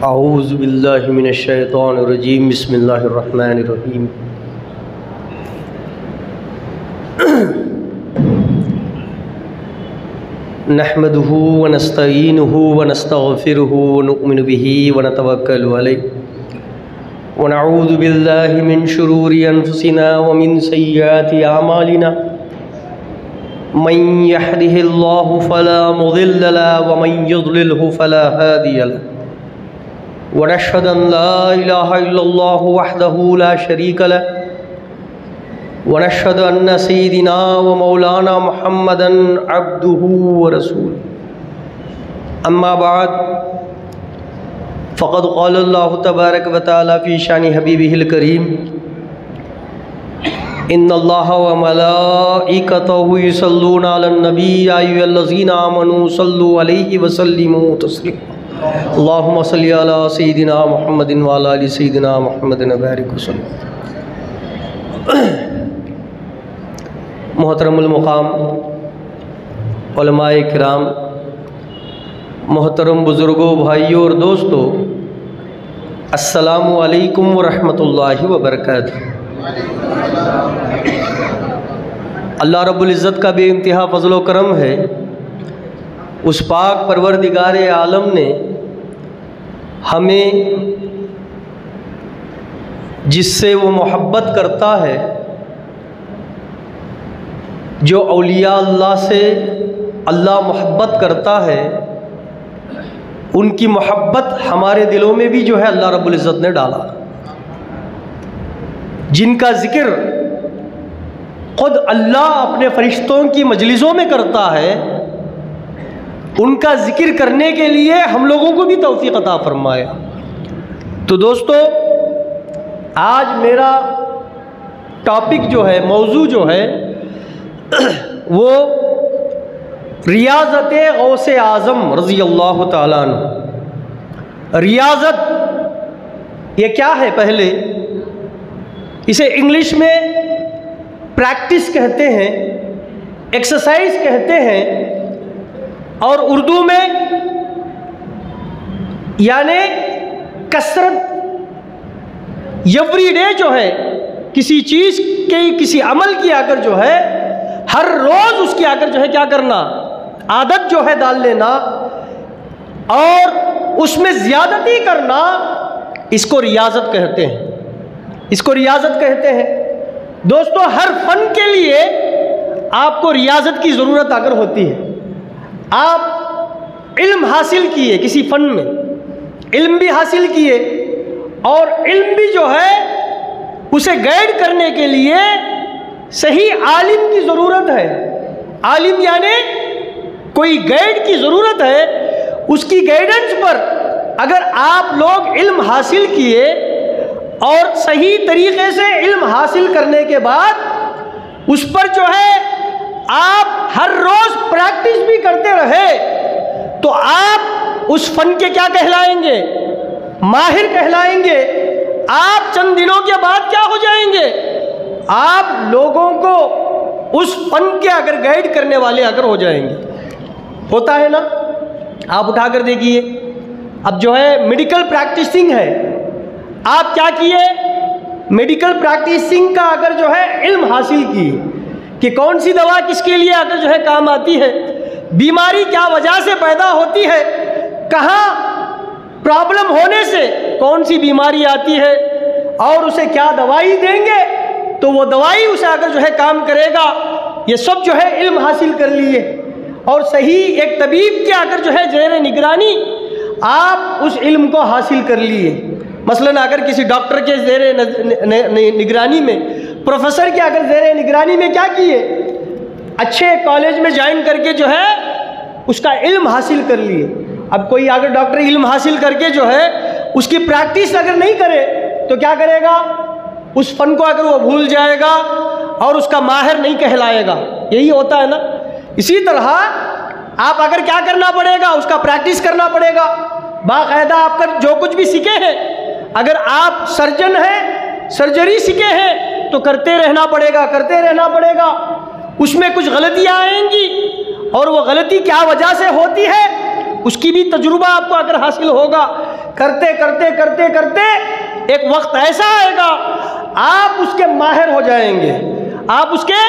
اعوذ باللہ من الشیطان الرجیم بسم اللہ الرحمن الرحیم نحمده ونستعینه ونستغفره ونؤمن به ونتوکل علیہ ونعوذ باللہ من شرور انفسنا ومن سیئات اعمالنا من يهده الله فلا مضل له ومن يضلله فلا هادي له ونشهد أن لا إله إلا الله وحده لا شريك له ونشهد أن سيدنا ومولانا محمدا عبده ورسوله أما بعد فقد قال الله تبارك وتعالى في شأن حبيبه الكريم إن الله وملائكته يصلون على النبي يا أيها الذين آمنوا صلوا عليه وسلموا تسليما اللهم صل على سيدنا محمد وعلى آل سيدنا محمد وبارك وسلم۔ محترم المقام علماء کرام، محترم بزرگوں، بھائیوں اور دوستوں، السلام علیکم ورحمۃ اللہ وبرکاتہ۔ اللہ رب العزت کا بے انتہا فضل و کرم ہے، اس پاک پروردگار عالم نے ہمیں جس سے وہ محبت کرتا ہے، جو اولیاء اللہ سے اللہ محبت کرتا ہے، ان کی محبت ہمارے دلوں میں بھی جو ہے اللہ رب العزت نے ڈالا، جن کا ذکر خود اللہ اپنے فرشتوں کی مجلسوں میں کرتا ہے، ان کا ذکر کرنے کے لیے ہم لوگوں کو بھی توفیق عطا فرمایا۔ تو دوستو، آج میرا ٹاپک جو ہے، موضوع جو ہے، وہ ریاضت غوث اعظم رضی اللہ تعالیٰ عنہ۔ ریاضت یہ کیا ہے؟ پہلے اسے انگلش میں پریکٹس کہتے ہیں، ایکسرسائز کہتے ہیں، اور اردو میں یعنی کثرت، ایوری ڈے جو ہے، کسی چیز کی، کسی عمل کی اگر جو ہے ہر روز اس کی اگر جو ہے کیا کرنا، عادت جو ہے ڈال لینا اور اس میں زیادتی کرنا، اس کو ریاضت کہتے ہیں، اس کو ریاضت کہتے ہیں۔ دوستو، ہر فن کے لیے آپ کو ریاضت کی ضرورت اگر ہوتی ہے، آپ علم حاصل کیے، کسی فن میں علم بھی حاصل کیے، اور علم بھی جو ہے اسے گائیڈ کرنے کے لیے صحیح عالم کی ضرورت ہے۔ عالم یعنی کوئی گائیڈ کی ضرورت ہے، اس کی گائیڈنس پر اگر آپ لوگ علم حاصل کیے اور صحیح طریقے سے علم حاصل کرنے کے بعد اس پر جو ہے آپ ہر روز پریکٹس بھی کرتے رہے، تو آپ اس فن کے کیا کہلائیں گے؟ ماہر کہلائیں گے۔ آپ چند دنوں کے بعد کیا ہو جائیں گے؟ آپ لوگوں کو اس فن کے اگر گائیڈ کرنے والے اگر ہو جائیں گے۔ ہوتا ہے نا؟ آپ اٹھا کر دیکھیے، اب جو ہے میڈیکل پریکٹسنگ ہے، آپ کیا کیے؟ میڈیکل پریکٹسنگ کا اگر جو ہے علم حاصل کیے کہ کون سی دوا کس کے لیے اگر جو ہے کام آتی ہے، بیماری کیا وجہ سے پیدا ہوتی ہے، کہاں پرابلم ہونے سے کون سی بیماری آتی ہے، اور اسے کیا دوائی دیں گے تو وہ دوائی اسے اگر جو ہے کام کرے گا، یہ سب جو ہے علم حاصل کر لیے، اور صحیح ایک طبیب کے اگر جو ہے زیر نگرانی آپ اس علم کو حاصل کر لیے۔ مثلاً اگر کسی ڈاکٹر کے زیر نگرانی میں، پروفیسر کے اگر زیر نگرانی میں کیا کیے، اچھے کالج میں جوائن کر کے جو ہے اس کا علم حاصل کر لیے۔ اب کوئی اگر ڈاکٹر علم حاصل کر کے جو ہے اس کی پریکٹس اگر نہیں کرے تو کیا کرے گا؟ اس فن کو اگر وہ بھول جائے گا اور اس کا ماہر نہیں کہلائے گا۔ یہی ہوتا ہے نا؟ اسی طرح آپ اگر کیا کرنا پڑے گا؟ اس کا پریکٹس کرنا پڑے گا باقاعدہ۔ آپ کا جو کچھ بھی سیکھے ہیں، اگر آپ سرجن ہیں، سرجری سیکھے ہیں تو کرتے رہنا پڑے گا، کرتے رہنا پڑے گا۔ اس میں کچھ غلطیاں آئیں گی، اور وہ غلطی کیا وجہ سے ہوتی ہے اس کی بھی تجربہ آپ کو اگر حاصل ہوگا کرتے کرتے کرتے کرتے ایک وقت ایسا آئے گا آپ اس کے ماہر ہو جائیں گے، آپ اس کے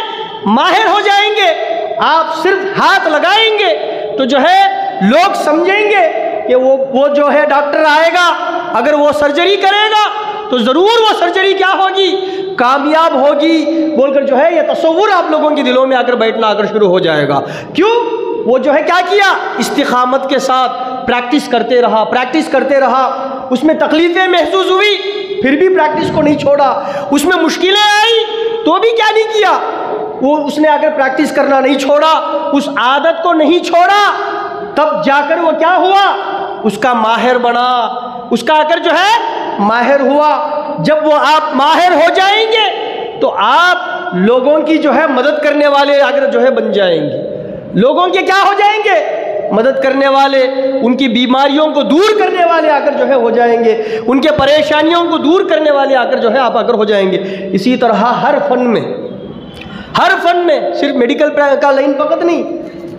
ماہر ہو جائیں گے، آپ صرف ہاتھ لگائیں گے تو جو ہے لوگ سمجھیں گے کہ وہ جو ہے ڈاکٹر آئے گا، اگر وہ سرجری کرے گا تو ضرور وہ سرجری کیا ہوگی، کامیاب ہوگی بول کر جو ہے یہ تصور آپ لوگوں کے دلوں میں آ کر بیٹھنا آ کر شروع ہو جائے گا۔ کیوں؟ وہ جو ہے کیا کیا، استقامت کے ساتھ پریکٹس کرتے رہا، پریکٹس کرتے رہا، اس میں تکلیفیں محسوس ہوئی پھر بھی پریکٹس کو نہیں چھوڑا، اس میں مشکلیں آئی تو بھی کیا نہیں کیا، اس نے آ کر پریکٹس کرنا نہیں چھوڑا، اس عادت کو نہیں چھوڑا، تب جا کر وہ کیا ہوا، اس کا ماہر بنا، اس کا آ کر جو ہے ماہر ہوا۔ جب وہ آپ ماہر ہو جائیں گے تو آپ لوگوں کی جو ہے مدد کرنے والے آ کر جو ہے بن جائیں گے، لوگوں کے کیا ہو جائیں گے، مدد کرنے والے، ان کی بیماریوں کو دور کرنے والے آ کر جو ہے ہو جائیں گے، ان کے پریشانیوں کو دور کرنے والے آ کر جو ہے آپ آ کر ہو جائیں گے۔ اسی طرح ہر فن میں صرف میڈیکل کا لائن فقط نہیں،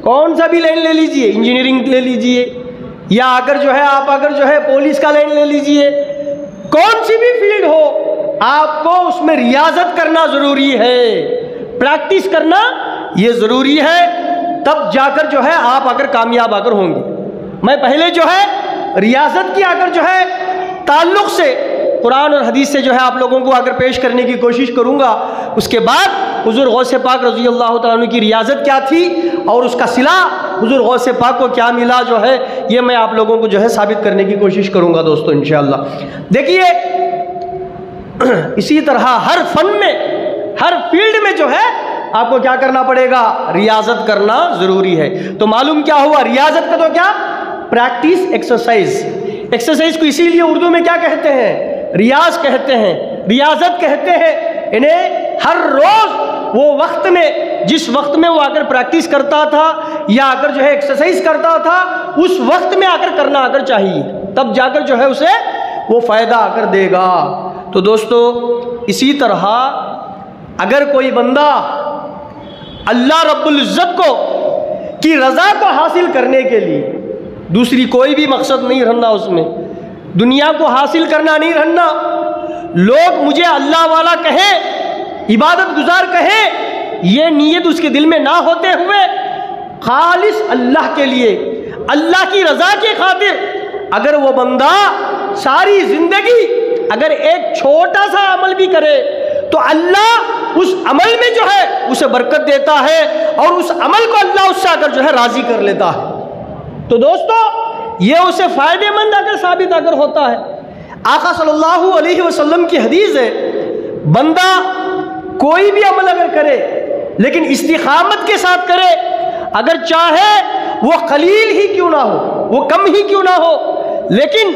کون سا بھی لائن لے لیجئے، انجینئرنگ لے لیجئے یا آ کر جو ہے آپ آ کر جو ہے پولیس کا لائن لے لیجئے، کون سی بھی فیلڈ ہو آپ کو اس میں ریاضت کرنا ضروری ہے، پریکٹس کرنا یہ ضروری ہے، تب جا کر جو ہے آپ آ کر کامیاب آ کر ہوں گے۔ میں پہلے جو ہے ریاضت کی آ کر جو ہے تعلق سے قرآن اور حدیث سے جو ہے آپ لوگوں کو آ کر پیش کرنے کی کوشش کروں گا، اس کے بعد حضور غوث پاک رضی اللہ تعالیٰ عنہ کی ریاضت کیا تھی اور اس کا صلہ حضور غوث پاک کو کیا ملا جو ہے یہ میں آپ لوگوں کو جو ہے ثابت کرنے کی کوشش کروں گا دوستو انشاءاللہ۔ دیکھیے اسی طرح ہر فن میں، ہر فیلڈ میں جو ہے آپ کو کیا کرنا پڑے گا، ریاضت کرنا ضروری ہے۔ تو معلوم کیا ہوا، ریاضت کا تو کیا، پریکٹس، ایکسرسائز کو اسی لیے اردو میں کیا کہتے ہیں، ریاض کہتے ہیں، ریاضت کہتے ہیں۔ انہیں ہر روز وہ وقت میں، جس وقت میں وہ آ کر پریکٹس کرتا تھا یا آ کر جو ہے ایکسرسائز کرتا تھا، اس وقت میں آ کر کرنا آ کر چاہیے، تب جا کر جو ہے اسے وہ فائدہ آ کر دے گا۔ تو دوستو اسی طرح اگر کوئی بندہ اللہ رب العزت کی رضا کو حاصل کرنے کے لیے، دوسری کوئی بھی مقصد نہیں رہنا، اس میں دنیا کو حاصل کرنا نہیں رہنا، لوگ مجھے اللہ والا کہیں، عبادت گزار کہیں، یہ نیت اس کے دل میں نہ ہوتے ہوئے خالص اللہ کے لیے، اللہ کی رضا کی خاطر اگر وہ بندہ ساری زندگی اگر ایک چھوٹا سا عمل بھی کرے تو اللہ اس عمل میں جو ہے اسے برکت دیتا ہے اور اس عمل کو اللہ اس سے آ کر جو ہے راضی کر لیتا ہے۔ تو دوستو یہ اسے فائدے مند اگر ثابت اگر ہوتا ہے۔ آقا صلی اللہ علیہ وسلم کی حدیث ہے، بندہ کوئی بھی عمل اگر کرے لیکن استقامت کے ساتھ کرے، اگر چاہے وہ قلیل ہی کیوں نہ ہو، وہ کم ہی کیوں نہ ہو، لیکن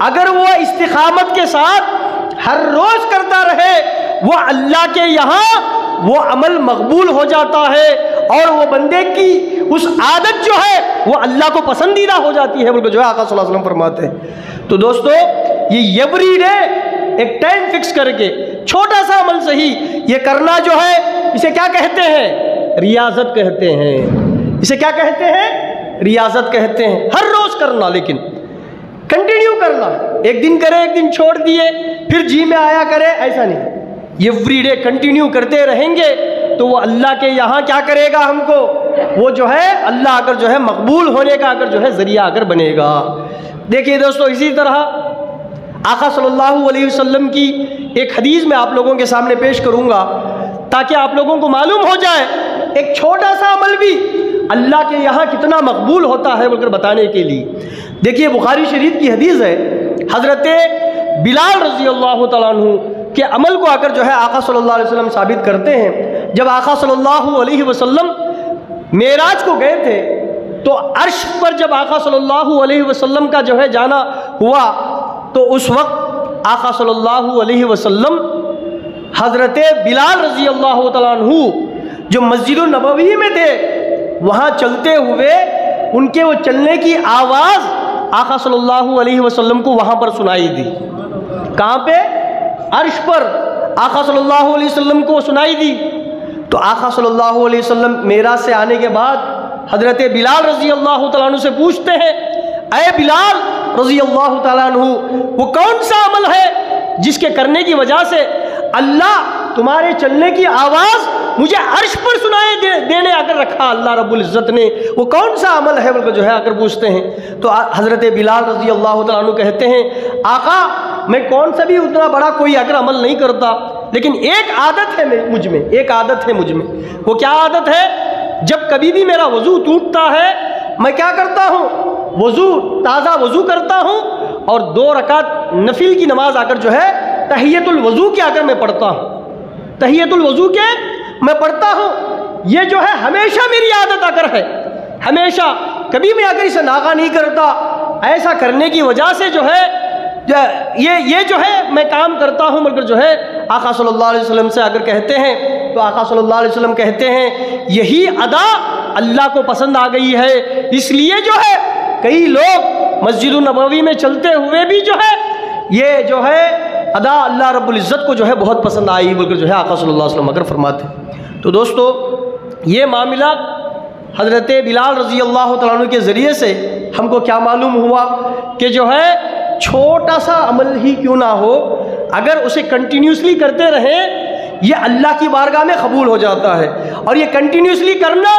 اگر وہ استقامت کے ساتھ ہر روز کرتا رہے، وہ اللہ کے یہاں وہ عمل مقبول ہو جاتا ہے اور وہ بندے کی اس عادت جو ہے وہ اللہ کو پسندیدہ ہو جاتی ہے، بلکہ جو ہے آقا صلی اللہ علیہ وسلم فرماتے ہیں۔ تو دوستو یہ ایوری ڈے ایک ٹائم فکس کر کے چھوٹا سا عمل صحیح یہ کرنا جو ہے اسے کیا کہتے ہیں، ریاضت کہتے ہیں۔ اسے کیا کہتے ہیں، ریاضت کہتے ہیں۔ ہر روز کرنا، لیکن کنٹینیو کرنا، ایک دن کرے ایک دن چھوڑ دیے پھر جی میں آیا کرے، ایسا نہیں، ایوری ڈے کنٹینیو کرتے رہیں گے تو وہ اللہ کے یہاں کیا کرے گا، ہم کو وہ جو ہے اللہ آ کر جو ہے مقبول ہونے کا اگر جو ہے ذریعہ آ کر بنے گا۔ دیکھیے دوستو اسی طرح آقا صلی اللہ علیہ وسلم کی ایک حدیث میں آپ لوگوں کے سامنے پیش کروں گا تاکہ آپ لوگوں کو معلوم ہو جائے ایک چھوٹا سا عمل بھی اللہ کے یہاں کتنا مقبول ہوتا ہے بول کر بتانے کے لیے۔ دیکھیے بخاری شریف کی حدیث ہے، حضرت بلال رضی اللہ تعالیٰ عنہ کے عمل کو آ کر جو ہے آقا صلی اللہ علیہ وسلم ثابت کرتے ہیں۔ جب آقا صلی اللہ علیہ وسلم معراج کو گئے تھے تو عرش پر جب آقا صلی اللہ علیہ وسلم کا جو ہے جانا ہوا تو اس وقت آقا صلی اللہ علیہ وسلم حضرت بلال رضی اللہ تعالیٰ عنہ جو مسجد النبوی میں تھے وہاں چلتے ہوئے ان کے وہ چلنے کی آواز آقا صلی اللہ علیہ وسلم کو وہاں پر سنائی دی۔ کہاں پہ؟ عرش پر آقا صلی اللہ علیہ وسلم کو سنائی دی۔ تو آقا صلی اللہ علیہ وسلم معراج سے آنے کے بعد حضرت بلال رضی اللہ تعالیٰ عنہ سے پوچھتے ہیں، اے بلال رضی اللہ تعالیٰ عنہ وہ کون سا عمل ہے جس کے کرنے کی وجہ سے اللہ تمہارے چلنے کی آواز مجھے عرش پر سنائے دینے آ کر رکھا اللہ رب العزت نے، وہ کون سا عمل ہے بلکہ جو ہے آ کر پوچھتے ہیں۔ تو حضرت بلال رضی اللہ تعالیٰ عنہ کہتے ہیں آقا میں کون سا بھی اتنا بڑا کوئی اگر عمل نہیں کرتا، لیکن ایک عادت ہے مجھ میں، ایک عادت ہے مجھ میں۔ وہ کیا عادت ہے؟ جب کبھی بھی میرا وضو ٹوٹتا ہے میں کیا کرتا ہوں؟ تازہ وضو کرتا ہوں اور 2 رکعت نفل کی نماز آ کر جو ہے تحیۃ الوضو کے آ کر میں پڑھتا ہوں، تحیۃ الوضو کے میں پڑھتا ہوں۔ یہ جو ہے ہمیشہ میری عادت آ کر ہے، ہمیشہ، کبھی میں آ کر اسے ناغہ نہیں کرتا۔ ایسا کرنے کی وجہ سے جو ہے یہ جو ہے میں کام کرتا ہوں، مگر جو ہے آقا صلی اللہ علیہ وسلم سے اگر کہتے ہیں تو آقا صلی اللہ علیہ وسلم کہتے ہیں یہی ادا اللہ کو پسند آ گئی ہے، اس لیے جو ہے کئی لوگ مسجد النبوی میں چلتے ہوئے بھی جو ہے یہ جو ہے ادا اللہ رب العزت کو جو ہے بہت پسند آئی، بلکہ جو ہے آقا صلی اللہ علیہ وسلم اگر فرماتے ہیں۔ تو دوستو یہ معاملہ حضرت بلال رضی اللہ تعالیٰ عنہ کے ذریعے سے ہم کو کیا معلوم ہوا کہ جو ہے چھوٹا سا عمل ہی کیوں نہ ہو، اگر اسے کنٹینیوسلی کرتے رہیں یہ اللہ کی بارگاہ میں قبول ہو جاتا ہے۔ اور یہ کنٹینیوسلی کرنا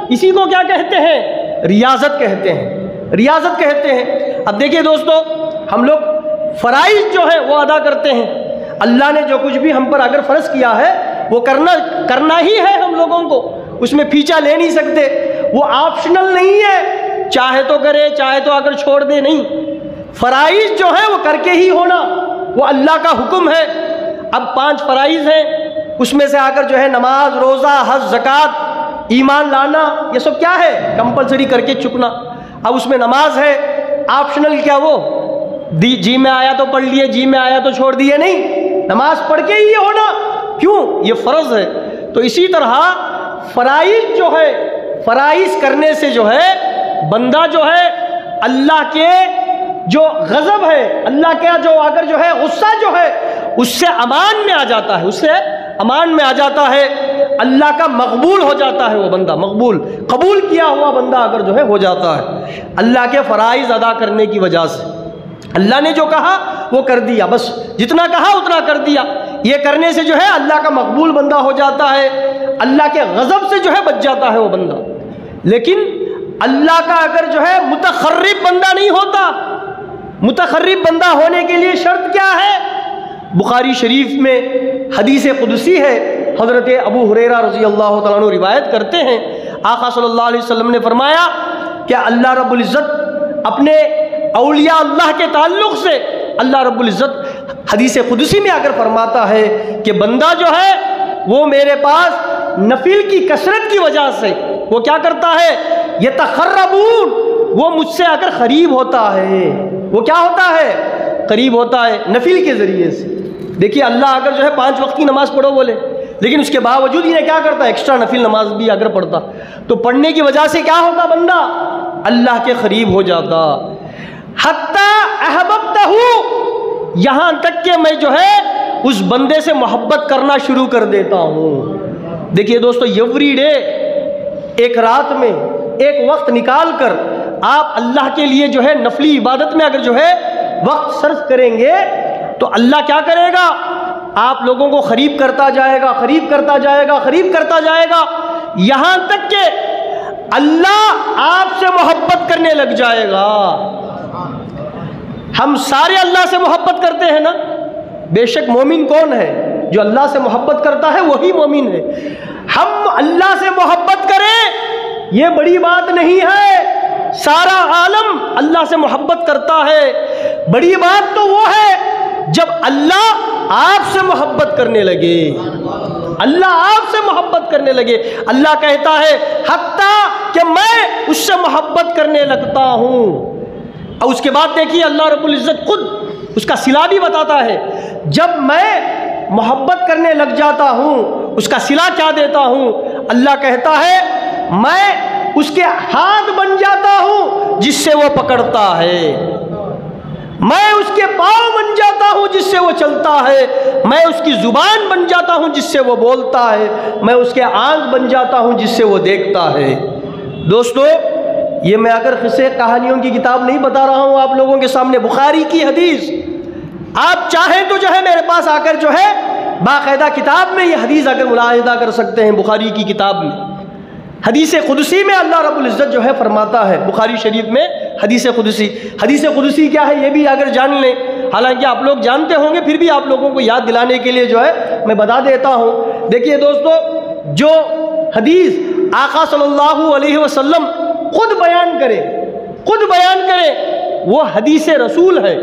اسی کو کیا کہتے ہیں؟ ریاضت کہتے ہیں، ریاضت کہتے ہیں۔ اب دیکھیے دوستو ہم لوگ فرائض جو ہے وہ ادا کرتے ہیں، اللہ نے جو کچھ بھی ہم پر اگر فرض کیا ہے وہ کرنا ہی ہے، ہم لوگوں کو اس میں پیچھا لے نہیں سکتے، وہ آپشنل نہیں ہے، چاہے تو کرے چاہے تو اگر چھوڑ دے، نہیں، فرائض جو ہے وہ کر کے ہی ہونا، وہ اللہ کا حکم ہے۔ اب 5 فرائض ہیں، اس میں سے آ کر جو ہے نماز، روزہ، حج، زکوٰۃ، ایمان لانا، یہ سب کیا ہے؟ کمپلسری کر کے چکنا۔ اب اس میں نماز ہے، آپشنل کیا وہ جی میں آیا تو پڑھ لیے، جی میں آیا تو چھوڑ دیے، نہیں، نماز پڑھ کے ہی ہونا، کیوں؟ یہ فرض ہے۔ تو اسی طرح فرائض جو ہے، فرائض کرنے سے جو ہے بندہ جو ہے اللہ کے جو غضب ہے، اللہ کا جو اگر جو ہے غصہ جو ہے اس سے امان میں آ جاتا ہے، اس سے امان میں آ جاتا ہے، اللہ کا مقبول ہو جاتا ہے، وہ بندہ مقبول، قبول کیا ہوا بندہ اگر جو ہے ہو جاتا ہے اللہ کے فرائض ادا کرنے کی وجہ سے۔ اللہ نے جو کہا وہ کر دیا، بس جتنا کہا اتنا کر دیا، یہ کرنے سے جو ہے اللہ کا مقبول بندہ ہو جاتا ہے، اللہ کے غضب سے جو ہے بچ جاتا ہے وہ بندہ۔ لیکن اللہ کا اگر جو ہے متخرب بندہ نہیں ہوتا، متخرب بندہ ہونے کے لیے شرط کیا ہے؟ بخاری شریف میں حدیث قدسی ہے، حضرت ابو ہریرہ رضی اللہ تعالیٰ عنہ روایت کرتے ہیں، آقا صلی اللہ علیہ وسلم نے فرمایا کہ اللہ رب العزت اپنے اولیاء اللہ کے تعلق سے اللہ رب العزت حدیث قدسی میں اگر فرماتا ہے کہ بندہ جو ہے وہ میرے پاس نفل کی کثرت کی وجہ سے وہ کیا کرتا ہے؟ یتقربون، وہ مجھ سے اگر قریب ہوتا ہے، وہ کیا ہوتا ہے؟ قریب ہوتا ہے نفل کے ذریعے سے۔ دیکھیے اللہ اگر جو ہے 5 وقت کی نماز پڑھو بولے، لیکن اس کے باوجود انہیں کیا کرتا ہے؟ ایکسٹرا نفل نماز بھی اگر پڑھتا تو پڑھنے کی وجہ سے کیا ہوتا؟ بندہ اللہ کے قریب ہو جاتا۔ حتی احببتہ، یہاں تک کہ میں جو ہے اس بندے سے محبت کرنا شروع کر دیتا ہوں۔ دیکھیے دوستو ایوری ڈے، ایک رات میں ایک وقت نکال کر آپ اللہ کے لیے جو ہے نفلی عبادت میں اگر جو ہے وقت صرف کریں گے تو اللہ کیا کرے گا؟ آپ لوگوں کو قریب کرتا جائے گا، قریب کرتا جائے گا، قریب کرتا جائے گا، یہاں تک کہ اللہ آپ سے محبت کرنے لگ جائے گا۔ ہم سارے اللہ سے محبت کرتے ہیں نا، بے شک مومن کون ہے؟ جو اللہ سے محبت کرتا ہے وہی مومن ہے۔ ہم اللہ سے محبت کریں یہ بڑی بات نہیں ہے، سارا عالم اللہ سے محبت کرتا ہے، بڑی بات تو وہ ہے جب اللہ آپ سے محبت کرنے لگے، اللہ آپ سے محبت کرنے لگے۔ اللہ کہتا ہے حتیٰ کہ میں اس سے محبت کرنے لگتا ہوں۔ اور اس کے بعد دیکھیے اللہ رب العزت خود اس کا صلہ بھی بتاتا ہے، جب میں محبت کرنے لگ جاتا ہوں اس کا صلہ کیا دیتا ہوں؟ اللہ کہتا ہے میں اس کے ہاتھ بن جاتا ہوں جس سے وہ پکڑتا ہے، میں اس کے پاؤں بن جاتا ہوں جس سے وہ چلتا ہے، میں اس کی زبان بن جاتا ہوں جس سے وہ بولتا ہے، میں اس کے آنکھ بن جاتا ہوں جس سے وہ دیکھتا ہے۔ دوستو یہ میں اگر قصے کہانیوں کی کتاب نہیں بتا رہا ہوں آپ لوگوں کے سامنے، بخاری کی حدیث، آپ چاہیں تو جو ہے میرے پاس آ کر جو ہے باقاعدہ کتاب میں یہ حدیث اگر ملاحظہ کر سکتے ہیں، بخاری کی کتاب میں حدیث قدسی میں اللہ رب العزت جو ہے فرماتا ہے، بخاری شریف میں حدیث قدسی کیا ہے یہ بھی اگر جان لیں، حالانکہ آپ لوگ جانتے ہوں گے پھر بھی آپ لوگوں کو یاد دلانے کے لیے جو ہے میں بتا دیتا ہوں۔ دیکھیے دوستو، جو حدیث آقا صلی اللہ علیہ وسلم خود بیان کرے وہ حدیث رسول ہے،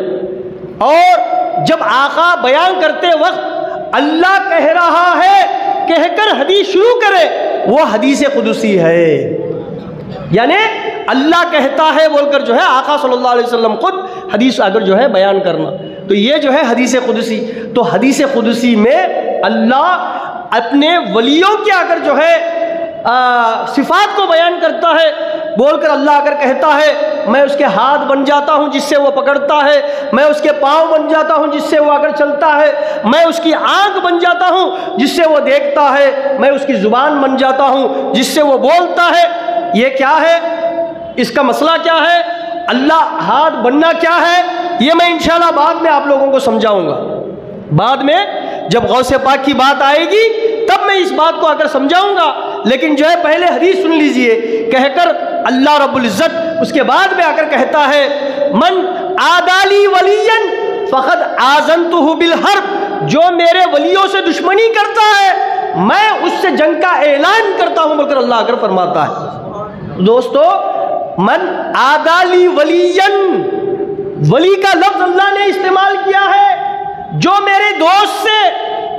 اور جب آقا بیان کرتے وقت اللہ کہہ رہا ہے کہہ کر حدیث شروع کرے وہ حدیث قدسی ہے، یعنی اللہ کہتا ہے بول کر جو ہے آقا صلی اللہ علیہ وسلم خود حدیث اگر جو ہے بیان کرنا، تو یہ جو ہے حدیث قدسی۔ تو حدیث قدسی میں اللہ اپنے ولیوں کے اگر جو ہے صفات کو بیان کرتا ہے، بول کر اللہ اگر کہتا ہے میں اس کے ہاتھ بن جاتا ہوں جس سے وہ پکڑتا ہے، میں اس کے پاؤں بن جاتا ہوں جس سے وہ اگر چلتا ہے، میں اس کی آنکھ بن جاتا ہوں جس سے وہ دیکھتا ہے، میں اس کی زبان بن جاتا ہوں جس سے وہ بولتا ہے، یہ کیا ہے؟ اس کا مسئلہ کیا ہے؟ اللہ ہاتھ بننا کیا ہے؟ یہ میں انشاءاللہ بعد میں آپ لوگوں کو سمجھاؤں گا، بعد میں جب غوث پاک کی بات آئے گی تب میں اس بات کو اگر سمجھاؤں گا، لیکن جو ہے پہلے حدیث سن لیجئے، کہہ کر اللہ رب العزت اس کے بعد میں اگر کہتا ہے من عادالی ولیًا فقد آذنتہ بالحرب، جو میرے ولیوں سے دشمنی کرتا ہے میں اس سے جنگ کا اعلان کرتا ہوں، بول کر اللہ اگر فرماتا ہے۔ دوستو، من عادالی ولیًا، ولی کا لفظ اللہ نے استعمال کیا ہے، جو میرے دوست سے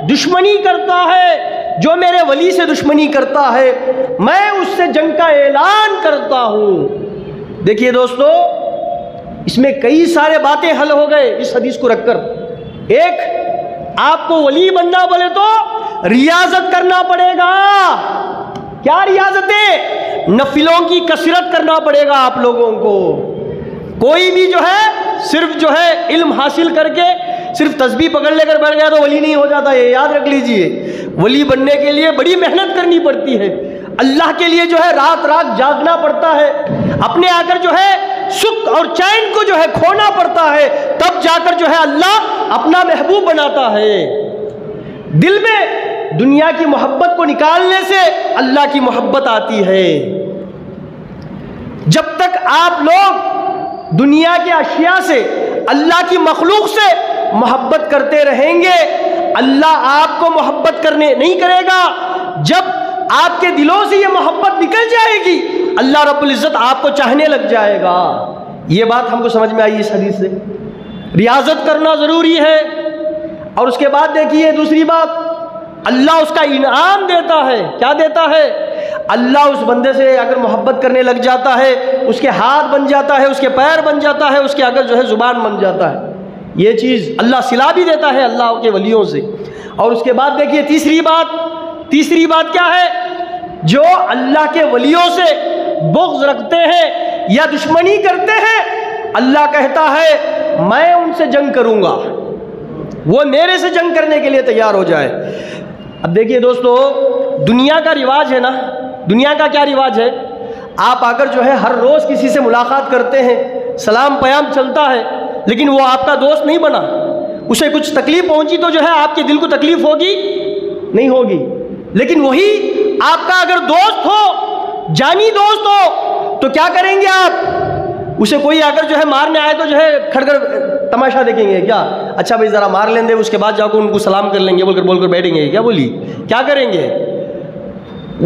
دشمنی کرتا ہے، جو میرے ولی سے دشمنی کرتا ہے میں اس سے جنگ کا اعلان کرتا ہوں۔ دیکھیے دوستو، اس میں کئی سارے باتیں حل ہو گئے اس حدیث کو رکھ کر۔ ایک، آپ کو ولی بننا بولے تو ریاضت کرنا پڑے گا۔ کیا ریاضتیں؟ نفلوں کی کثرت کرنا پڑے گا آپ لوگوں کو۔ کوئی بھی جو ہے صرف جو ہے علم حاصل کر کے صرف تسبیح پکڑ لے کر بیٹھ گیا تو ولی نہیں ہو جاتا، یہ یاد رکھ لیجئے۔ ولی بننے کے لیے بڑی محنت کرنی پڑتی ہے، اللہ کے لیے جو ہے رات رات جاگنا پڑتا ہے، اپنے آ کر جو ہے سکھ اور چین کو جو ہے کھونا پڑتا ہے، تب جا کر جو ہے اللہ اپنا محبوب بناتا ہے۔ دل میں دنیا کی محبت کو نکالنے سے اللہ کی محبت آتی ہے۔ جب تک آپ لوگ دنیا کے اشیاء سے، اللہ کی مخلوق سے محبت کرتے رہیں گے، اللہ آپ کو محبت کرنے نہیں کرے گا۔ جب آپ کے دلوں سے یہ محبت نکل جائے گی اللہ رب العزت آپ کو چاہنے لگ جائے گا۔ یہ بات ہم کو سمجھ میں آئی اس حدیث سے۔ ریاضت کرنا ضروری ہے، اور اس کے بعد دیکھیے دوسری بات، اللہ اس کا انعام دیتا ہے۔ کیا دیتا ہے؟ اللہ اس بندے سے اگر محبت کرنے لگ جاتا ہے، اس کے ہاتھ بن جاتا ہے، اس کے پیر بن جاتا ہے، اس کے اگر جو ہے زبان بن جاتا ہے، یہ چیز اللہ صلہ بھی دیتا ہے اللہ کے ولیوں سے۔ اور اس کے بعد دیکھیے تیسری بات کیا ہے؟ جو اللہ کے ولیوں سے بغض رکھتے ہیں یا دشمنی کرتے ہیں، اللہ کہتا ہے میں ان سے جنگ کروں گا، وہ میرے سے جنگ کرنے کے لیے تیار ہو جائے۔ اب دیکھیے دوستو، دنیا کا رواج ہے نا، دنیا کا کیا رواج ہے؟ آپ آ کر جو ہے ہر روز کسی سے ملاقات کرتے ہیں، سلام پیام چلتا ہے، لیکن وہ آپ کا دوست نہیں بنا، اسے کچھ تکلیف پہنچی تو جو ہے آپ کے دل کو تکلیف ہوگی؟ نہیں ہوگی۔ لیکن وہی آپ کا اگر دوست ہو، جانی دوست ہو، تو کیا کریں گے آپ؟ اسے کوئی اگر جو ہے مارنے آئے تو جو ہے کھڑ کر تماشا دیکھیں گے کیا؟ اچھا بھائی ذرا مار لیں دے، اس کے بعد جا کر ان کو سلام کر لیں گے بول کر بیٹھیں گے کیا؟ بولی کیا کریں گے؟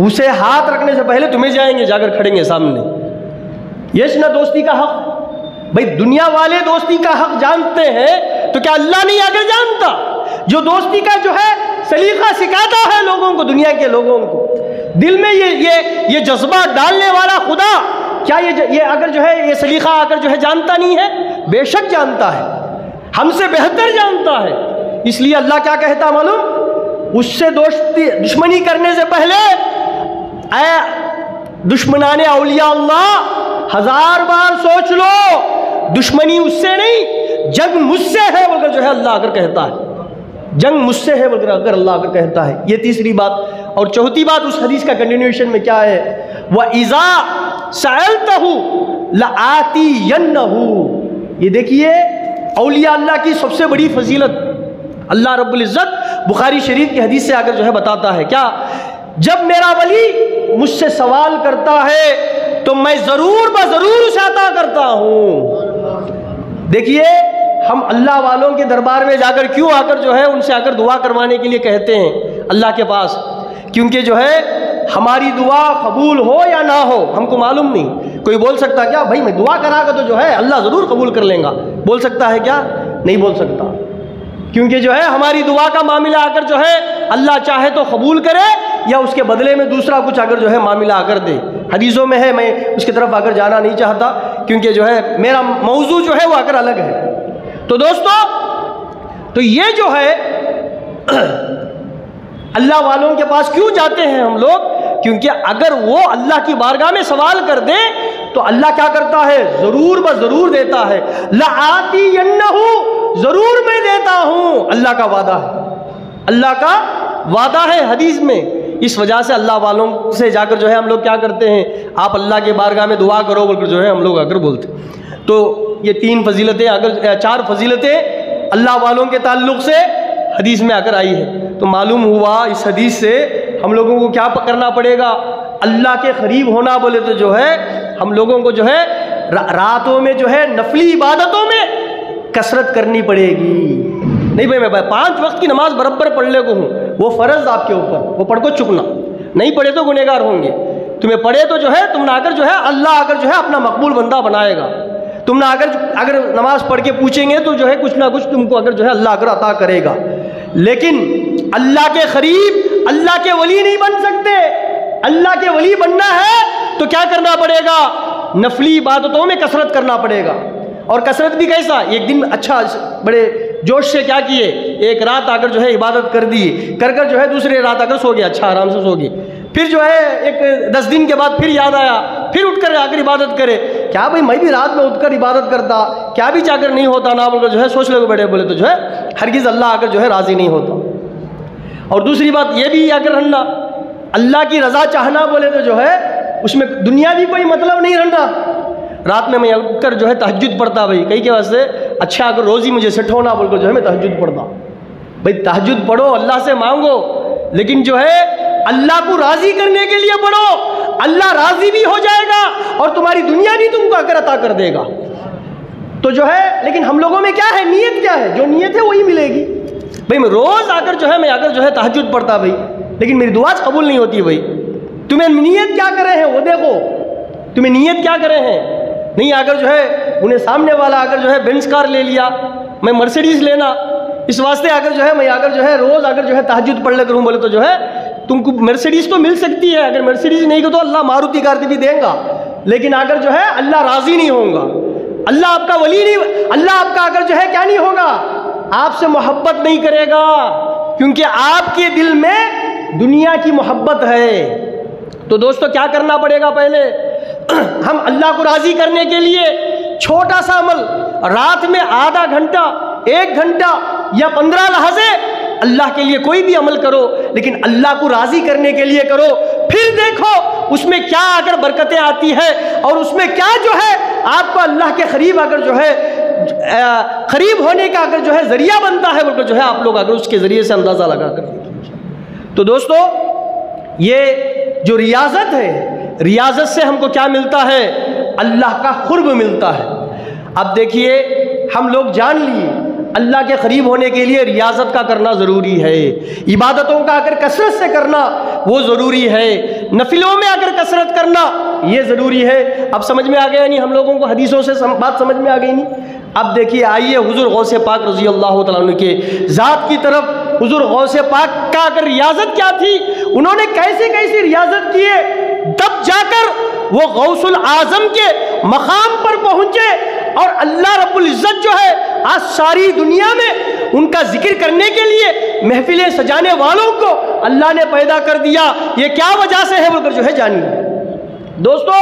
اسے ہاتھ رکھنے سے پہلے تمہیں جائیں گے، جا کر کھڑیں گے سامنے۔ یہ نا دوستی کا حق۔ بھائی دنیا والے دوستی کا حق جانتے ہیں تو کیا اللہ نہیں اگر جانتا؟ جو دوستی کا جو ہے سلیقہ سکھاتا ہے لوگوں کو، دنیا کے لوگوں کو، دل میں یہ جذبہ ڈالنے والا خدا، کیا یہ اگر جو ہے یہ سلیقہ اگر جو ہے جانتا نہیں ہے؟ بے شک جانتا ہے، ہم سے بہتر جانتا ہے۔ اس لیے اللہ کیا کہتا معلوم؟ اس سے دشمنی کرنے سے پہلے اے دشمنان اولیاء اللہ 1000 بار سوچ لو، دشمنی اس سے نہیں، جنگ مجھ سے ہے بول کر جو ہے اللہ اگر کہتا ہے، جنگ مجھ سے ہے بول کر اگر اللہ اگر کہتا ہے۔ یہ تیسری بات۔ اور چوتھی بات اس حدیث کا کنٹینیوشن میں کیا ہے؟ وَإِذَا سألتہ لآتینہ۔ یہ دیکھیے اولیاء اللہ کی سب سے بڑی فضیلت اللہ رب العزت بخاری شریف کی حدیث سے آ کر جو ہے بتاتا ہے کیا؟ جب میرا ولی مجھ سے سوال کرتا ہے تو میں ضرور بضرور اسے عطا کرتا ہوں۔ دیکھیے ہم اللہ والوں کے دربار میں جا کر کیوں آ کر جو ہے ان سے آ کر دعا کروانے کے لیے کہتے ہیں اللہ کے پاس؟ کیونکہ جو ہے ہماری دعا قبول ہو یا نہ ہو ہم کو معلوم نہیں۔ کوئی بول سکتا کیا بھائی میں دعا کرا گا تو جو ہے اللہ ضرور قبول کر لیں گا؟ بول سکتا ہے کیا؟ نہیں بول سکتا، کیونکہ جو ہے ہماری دعا کا معاملہ آ کر جو ہے اللہ چاہے تو قبول کرے یا اس کے بدلے میں دوسرا کچھ اگر جو ہے معاملہ آ کر دے۔ حدیثوں میں ہے، میں اس کی طرف آ کر جانا نہیں چاہتا کیونکہ جو ہے میرا موضوع جو ہے وہ آ کر الگ ہے۔ تو دوستو تو یہ جو ہے اللہ والوں کے پاس کیوں جاتے ہیں ہم لوگ؟ کیونکہ اگر وہ اللہ کی بارگاہ میں سوال کر دے تو اللہ کیا کرتا ہے؟ ضرور بضرور دیتا ہے۔ لآتینہ، ضرور میں دیتا ہوں، اللہ کا وعدہ ہے، اللہ کا وعدہ ہے حدیث میں۔ اس وجہ سے اللہ والوں سے جا کر جو ہے ہم لوگ کیا کرتے ہیں؟ آپ اللہ کے بارگاہ میں دعا کرو بول کر جو ہے ہم لوگ آ کر بولتے ہیں۔ تو یہ تین فضیلتیں اگر 4 فضیلتیں اللہ والوں کے تعلق سے حدیث میں آ کر آئی ہے، تو معلوم ہوا اس حدیث سے ہم لوگوں کو کیا کرنا پڑے گا؟ اللہ کے قریب ہونا بولے تو جو ہے ہم لوگوں کو جو ہے راتوں میں جو ہے نفلی عبادتوں میں کثرت کرنی پڑے گی۔ نہیں بھائی میں 5 وقت کی نماز برابر پڑھنے کو ہوں، وہ فرض آپ کے اوپر، وہ پڑھ کو چکنا، نہیں پڑھے تو گنہگار ہوں گے۔ تمہیں پڑھے تو جو ہے تم نہ آ کر جو ہے اللہ آ کر جو ہے اپنا مقبول بندہ بنائے گا۔ تم نہ اگر نماز پڑھ کے پوچھیں گے تو جو ہے کچھ نہ کچھ تم کو اگر جو ہے اللہ اگر عطا کرے گا، لیکن اللہ کے قریب اللہ کے ولی نہیں بن سکتے۔ اللہ کے ولی بننا ہے تو کیا کرنا پڑے گا؟ نفلی عبادتوں میں کثرت کرنا پڑے گا۔ اور کثرت بھی کیسا؟ ایک دن اچھا بڑے جوش سے کیا کیے، ایک رات آ کر جو ہے عبادت کر دی، کر جو ہے دوسرے رات آ کر سو گیا، اچھا آرام سے سو گئے، پھر جو ہے ایک 10 دن کے بعد پھر یاد آیا، پھر اٹھ کر آ کر عبادت کرے۔ کیا بھائی میں بھی رات میں اٹھ کر عبادت کرتا، کیا بھی چاہ کر نہیں ہوتا نہ بول کر جو ہے سوچ لے بیٹھے بولے تو جو ہے ہرگز اللہ آ کر جو ہے راضی نہیں ہوتا۔ اور دوسری بات یہ بھی اگر رہنا اللہ کی رضا چاہنا بولے تو جو ہے اس میں دنیا بھی کوئی مطلب نہیں رہنا۔ رات میں اٹھ کر جو ہے تہجد پڑھتا بھائی کئی کے واسطے، اچھا اگر روزی مجھے سیٹ ہونا بول کر جو ہے میں تہجد پڑھتا۔ بھائی تہجد پڑھو، اللہ سے مانگو، لیکن جو ہے اللہ کو راضی کرنے کے لیے پڑھو، اللہ راضی بھی ہو جائے گا اور تمہاری دنیا بھی تم کو اگر عطا کر دے گا۔ تو جو ہے لیکن ہم لوگوں میں کیا ہے، نیت کیا ہے؟ جو نیت ہے وہی ملے گی۔ بھائی میں روز آ کر جو ہے میں آ کر جو ہے تہجد پڑھتا بھائی، لیکن میری دعا قبول نہیں ہوتی۔ بھائی تمہیں نیت کیا کرے ہیں وہ دیکھو، تمہیں نیت کیا کرے ہیں؟ نہیں آ کر جو ہے انہیں سامنے والا آ کر جو ہے بینز کار لے لیا، میں مرسیڈیز لینا، اس واسطے آ کر جو ہے میں آ کر جو ہے روز آ کر جو ہے تہجد پڑھ لے کروں بولے تو جو ہے تم کو مرسیڈیز تو مل سکتی ہے، اگر مرسیڈیز نہیں کو تو اللہ ماروتی کار بھی دے گا، لیکن اگر جو ہے اللہ راضی نہیں ہوگا، اللہ آپ کا ولی نہیں، اللہ آپ کا اگر جو ہے کیا نہیں ہوگا، آپ سے محبت نہیں کرے گا، کیونکہ آپ کے دل میں دنیا کی محبت ہے۔ تو دوستو کیا کرنا پڑے گا؟ پہلے ہم اللہ کو راضی کرنے کے لیے چھوٹا سا عمل، رات میں آدھا گھنٹہ، 1 گھنٹہ یا 15 لحظے اللہ کے لیے کوئی بھی عمل کرو، لیکن اللہ کو راضی کرنے کے لیے کرو، پھر دیکھو اس میں کیا اگر برکتیں آتی ہے اور اس میں کیا جو ہے آپ کو اللہ کے قریب اگر جو ہے قریب ہونے کا اگر جو ہے ذریعہ بنتا ہے بلکہ جو ہے آپ لوگ اگر اس کے ذریعے سے اندازہ لگا کر دیکھیں۔ تو دوستو یہ جو ریاضت ہے، ریاضت سے ہم کو کیا ملتا ہے؟ اللہ کا قرب ملتا ہے۔ اب دیکھیے ہم لوگ جان لیے اللہ کے قریب ہونے کے لیے ریاضت کا کرنا ضروری ہے، عبادتوں کا اگر کثرت سے کرنا وہ ضروری ہے، نفلوں میں اگر کثرت کرنا یہ ضروری ہے۔ اب سمجھ میں آ گیا نہیں؟ ہم لوگوں کو حدیثوں سے بات سمجھ میں آ گئی نہیں؟ اب دیکھیے آئیے حضور غوث پاک رضی اللہ تعالیٰ عنہ کے ذات کی طرف۔ حضور غوث پاک کا اگر ریاضت کیا تھی، انہوں نے کیسی کیسی ریاضت کیے، تب جا کر وہ غوث العظم کے مقام پر پہنچے، اور اللہ رب العزت جو ہے آج ساری دنیا میں ان کا ذکر کرنے کے لیے محفلیں سجانے والوں کو اللہ نے پیدا کر دیا۔ یہ کیا وجہ سے ہے بول کر جو ہے جانیے۔ دوستو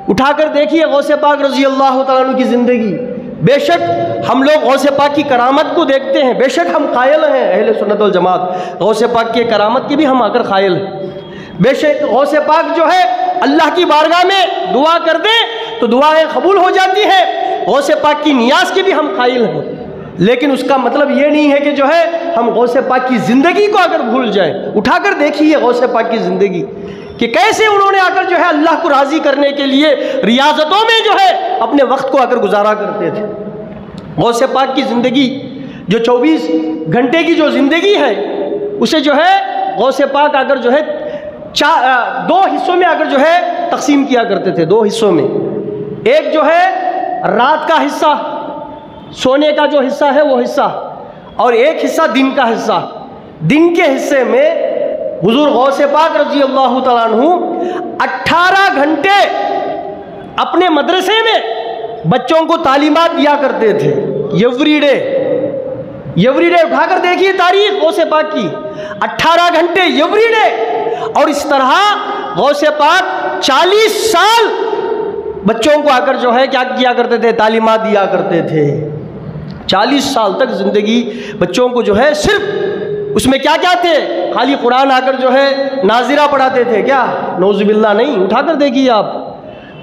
اٹھا کر دیکھیے غوث پاک رضی اللہ تعالیٰ عنہ کی زندگی۔ بے شک ہم لوگ غوث پاک کی کرامت کو دیکھتے ہیں، بے شک ہم قائل ہیں اہل سنت والجماعت، غوث پاک کی کرامت کی بھی ہم آ کر قائل ہیں۔ بے شک غوث پاک جو ہے اللہ کی بارگاہ میں دعا کر دیں تو دعائیں قبول ہو جاتی ہیں۔ غوث پاک کی نیاز کے بھی ہم قائل ہیں، لیکن اس کا مطلب یہ نہیں ہے کہ جو ہے ہم غوث پاک کی زندگی کو اگر بھول جائیں۔ اٹھا کر دیکھیے غوث پاک کی زندگی کہ کیسے انہوں نے آ کر جو ہے اللہ کو راضی کرنے کے لیے ریاضتوں میں جو ہے اپنے وقت کو آ کر گزارا کرتے تھے۔ غوث پاک کی زندگی جو 24 گھنٹے کی جو زندگی ہے اسے جو ہے غوث پاک آ کر جو ہے دو حصوں میں آ کر جو ہے تقسیم کیا کرتے تھے، دو حصوں میں۔ ایک جو ہے رات کا حصہ، سونے کا جو حصہ ہے وہ حصہ، اور ایک حصہ دن کا حصہ۔ دن کے حصے میں حضور غوث پاک رضی اللہ تعالیٰ عنہ 18 گھنٹے اپنے مدرسے میں بچوں کو تعلیمات دیا کرتے تھے، ایوری ڈے۔ ایوری ڈے اٹھا کر دیکھیے تاریخ غوث پاک کی، 18 گھنٹے ایوری ڈے۔ اور اس طرح غوث پاک 40 سال بچوں کو آ کر جو ہے کیا کیا کرتے تھے؟ تعلیمات دیا کرتے تھے۔ 40 سال تک زندگی بچوں کو جو ہے صرف اس میں کیا تھے؟ خالی قرآن آ کر جو ہے ناظرہ پڑھاتے تھے کیا؟ نعوذ باللہ نہیں۔ اٹھا کر دیکھیے آپ،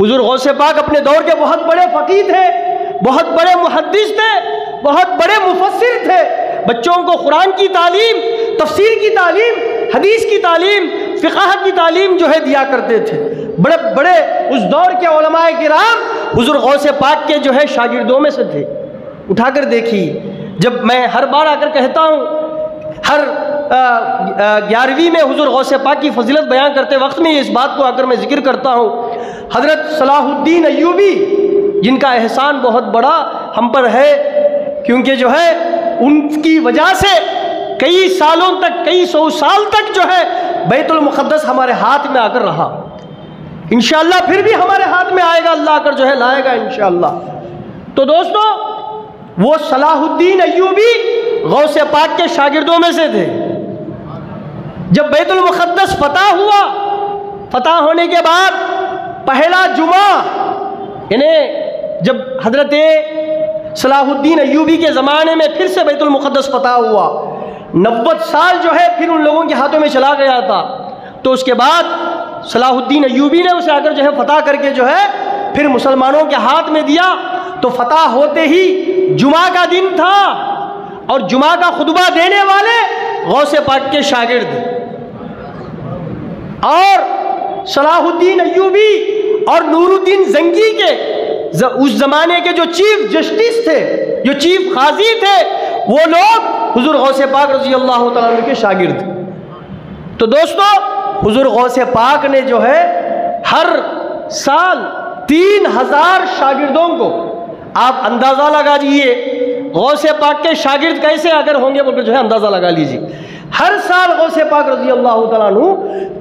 حضور غوث پاک اپنے دور کے بہت بڑے فقیہ تھے، بہت بڑے محدث تھے، بہت بڑے مفسر تھے۔ بچوں کو قرآن کی تعلیم، تفسیر کی تعلیم، حدیث کی تعلیم، فقہ کی تعلیم جو ہے دیا کرتے تھے۔ بڑے بڑے اس دور کے علماء کرام حضور غوث پاک کے جو ہے شاگردوں میں سے تھے۔ اٹھا کر دیکھیے، جب میں ہر بار آ کر کہتا ہوں، ہر 11ویں میں حضور غوث پاک کی فضیلت بیان کرتے وقت میں اس بات کو آ کر میں ذکر کرتا ہوں، حضرت صلاح الدین ایوبی جن کا احسان بہت بڑا ہم پر ہے، کیونکہ جو ہے ان کی وجہ سے کئی سالوں تک، کئی 100 سال تک جو ہے بیت المقدس ہمارے ہاتھ میں آ کر رہا۔ انشاءاللہ پھر بھی ہمارے ہاتھ میں آئے گا، اللہ آ کر جو ہے لائے گا انشاءاللہ۔ تو دوستو، وہ صلاح الدین ایوبی غوث پاک کے شاگردوں میں سے تھے۔ جب بیت المقدس فتح ہوا، فتح ہونے کے بعد پہلا جمعہ، یعنی جب حضرت صلاح الدین ایوبی کے زمانے میں پھر سے بیت المقدس فتح ہوا، 90 سال جو ہے پھر ان لوگوں کے ہاتھوں میں چلا گیا تھا، تو اس کے بعد صلاح الدین ایوبی نے اسے آ کر جو ہے فتح کر کے جو ہے پھر مسلمانوں کے ہاتھ میں دیا۔ تو فتح ہوتے ہی جمعہ کا دن تھا، اور جمعہ کا خطبہ دینے والے غوث پاک کے شاگرد، اور صلاح الدین ایوبی اور نور الدین زنگی کے اس زمانے کے جو چیف جسٹس تھے، جو چیف قاضی تھے، وہ لوگ حضور غوث پاک رضی اللہ تعالیٰ عنہ کے شاگرد۔ تو دوستو، حضور غوث پاک نے جو ہے ہر سال 3000 شاگردوں کو، آپ اندازہ لگا لیجیے غوث پاک کے شاگرد کیسے اگر ہوں گے بلکہ جو ہے اندازہ لگا لیجیے، ہر سال غوث پاک رضی اللہ تعالیٰ عنہ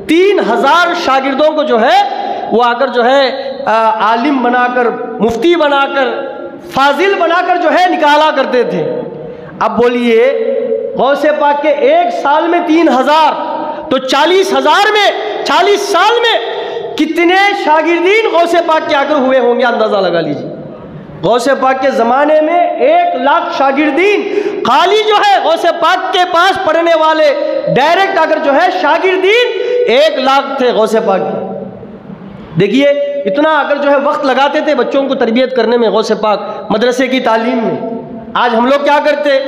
3000 شاگردوں کو جو ہے وہ آ کر جو ہے عالم بنا کر، مفتی بنا کر، فاضل بنا کر جو ہے نکالا کرتے تھے۔ اب بولیے، غوث پاک کے ایک سال میں 3000 تو 40,000 میں 40 سال میں کتنے شاگردین غوث پاک کے آ کر ہوئے ہوں گے؟ اندازہ لگا لیجیے۔ غوث پاک کے زمانے میں 1,00,000 شاگردین خالی جو ہے غوث پاک کے پاس پڑھنے والے ڈائریکٹ آ کر جو ہے شاگردین 1,00,000 تھے غوث پاک کے۔ دیکھیے اتنا اگر جو ہے وقت لگاتے تھے بچوں کو تربیت کرنے میں غوث پاک، مدرسے کی تعلیم میں۔ آج ہم لوگ کیا کرتے؟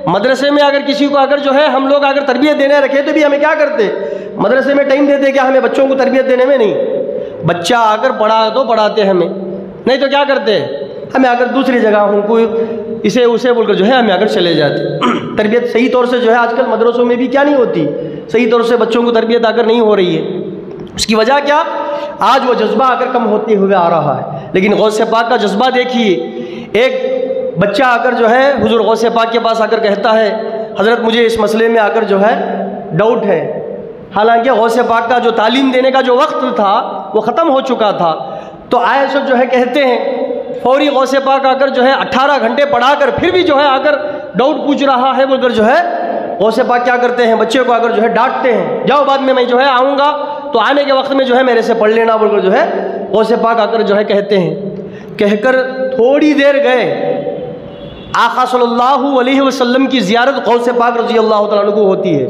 مدرسے میں اگر کسی کو اگر جو ہے ہم لوگ اگر تربیت دینے رکھے تو بھی ہمیں کیا کرتے؟ مدرسے میں ٹائم دیتے کہ ہمیں بچوں کو تربیت دینے میں نہیں، بچہ آ کر پڑھا تو پڑھاتے ہمیں، نہیں تو کیا کرتے؟ ہمیں اگر دوسری جگہ ہوں کوئی اسے اسے بول کر جو ہے ہمیں اگر چلے جاتے۔ تربیت صحیح طور سے جو ہے آج کل مدرسوں میں بھی کیا نہیں ہوتی، صحیح طور سے بچوں کو تربیت آ کر نہیں ہو رہی ہے۔ اس کی وجہ کیا؟ آج وہ جذبہ آ کر کم ہوتے ہوئے آ رہا ہے۔ لیکن غوث پاک کا جذبہ دیکھیے، ایک بچہ آ کر جو ہے حضور غوث پاک کے پاس آ کر کہتا ہے، حضرت مجھے اس مسئلے میں آ کر جو ہے ڈاؤٹ ہے۔ حالانکہ غوث پاک کا جو تعلیم دینے کا جو وقت تھا وہ ختم ہو چکا تھا، تو آئے سب جو ہے کہتے ہیں، فوری غوث پاک آ کر جو ہے 18 گھنٹے پڑھا کر پھر بھی جو ہے آ کر ڈاؤٹ پوچھ رہا ہے بول کر جو ہے غوث پاک کیا کرتے ہیں؟ بچے کو آ کر جو ہے ڈانٹتے ہیں، جاؤ بعد میں جو ہے آؤں گا تو آنے کے وقت میں جو ہے میرے سے پڑھ لینا بول کر جو ہے غوث پاک آ کر جو ہے کہتے ہیں۔ کہہ کر تھوڑی دیر گئے، آقا صلی اللہ علیہ وسلم کی زیارت غوث پاک رضی اللہ تعالیٰ عنہ کو ہوتی ہے۔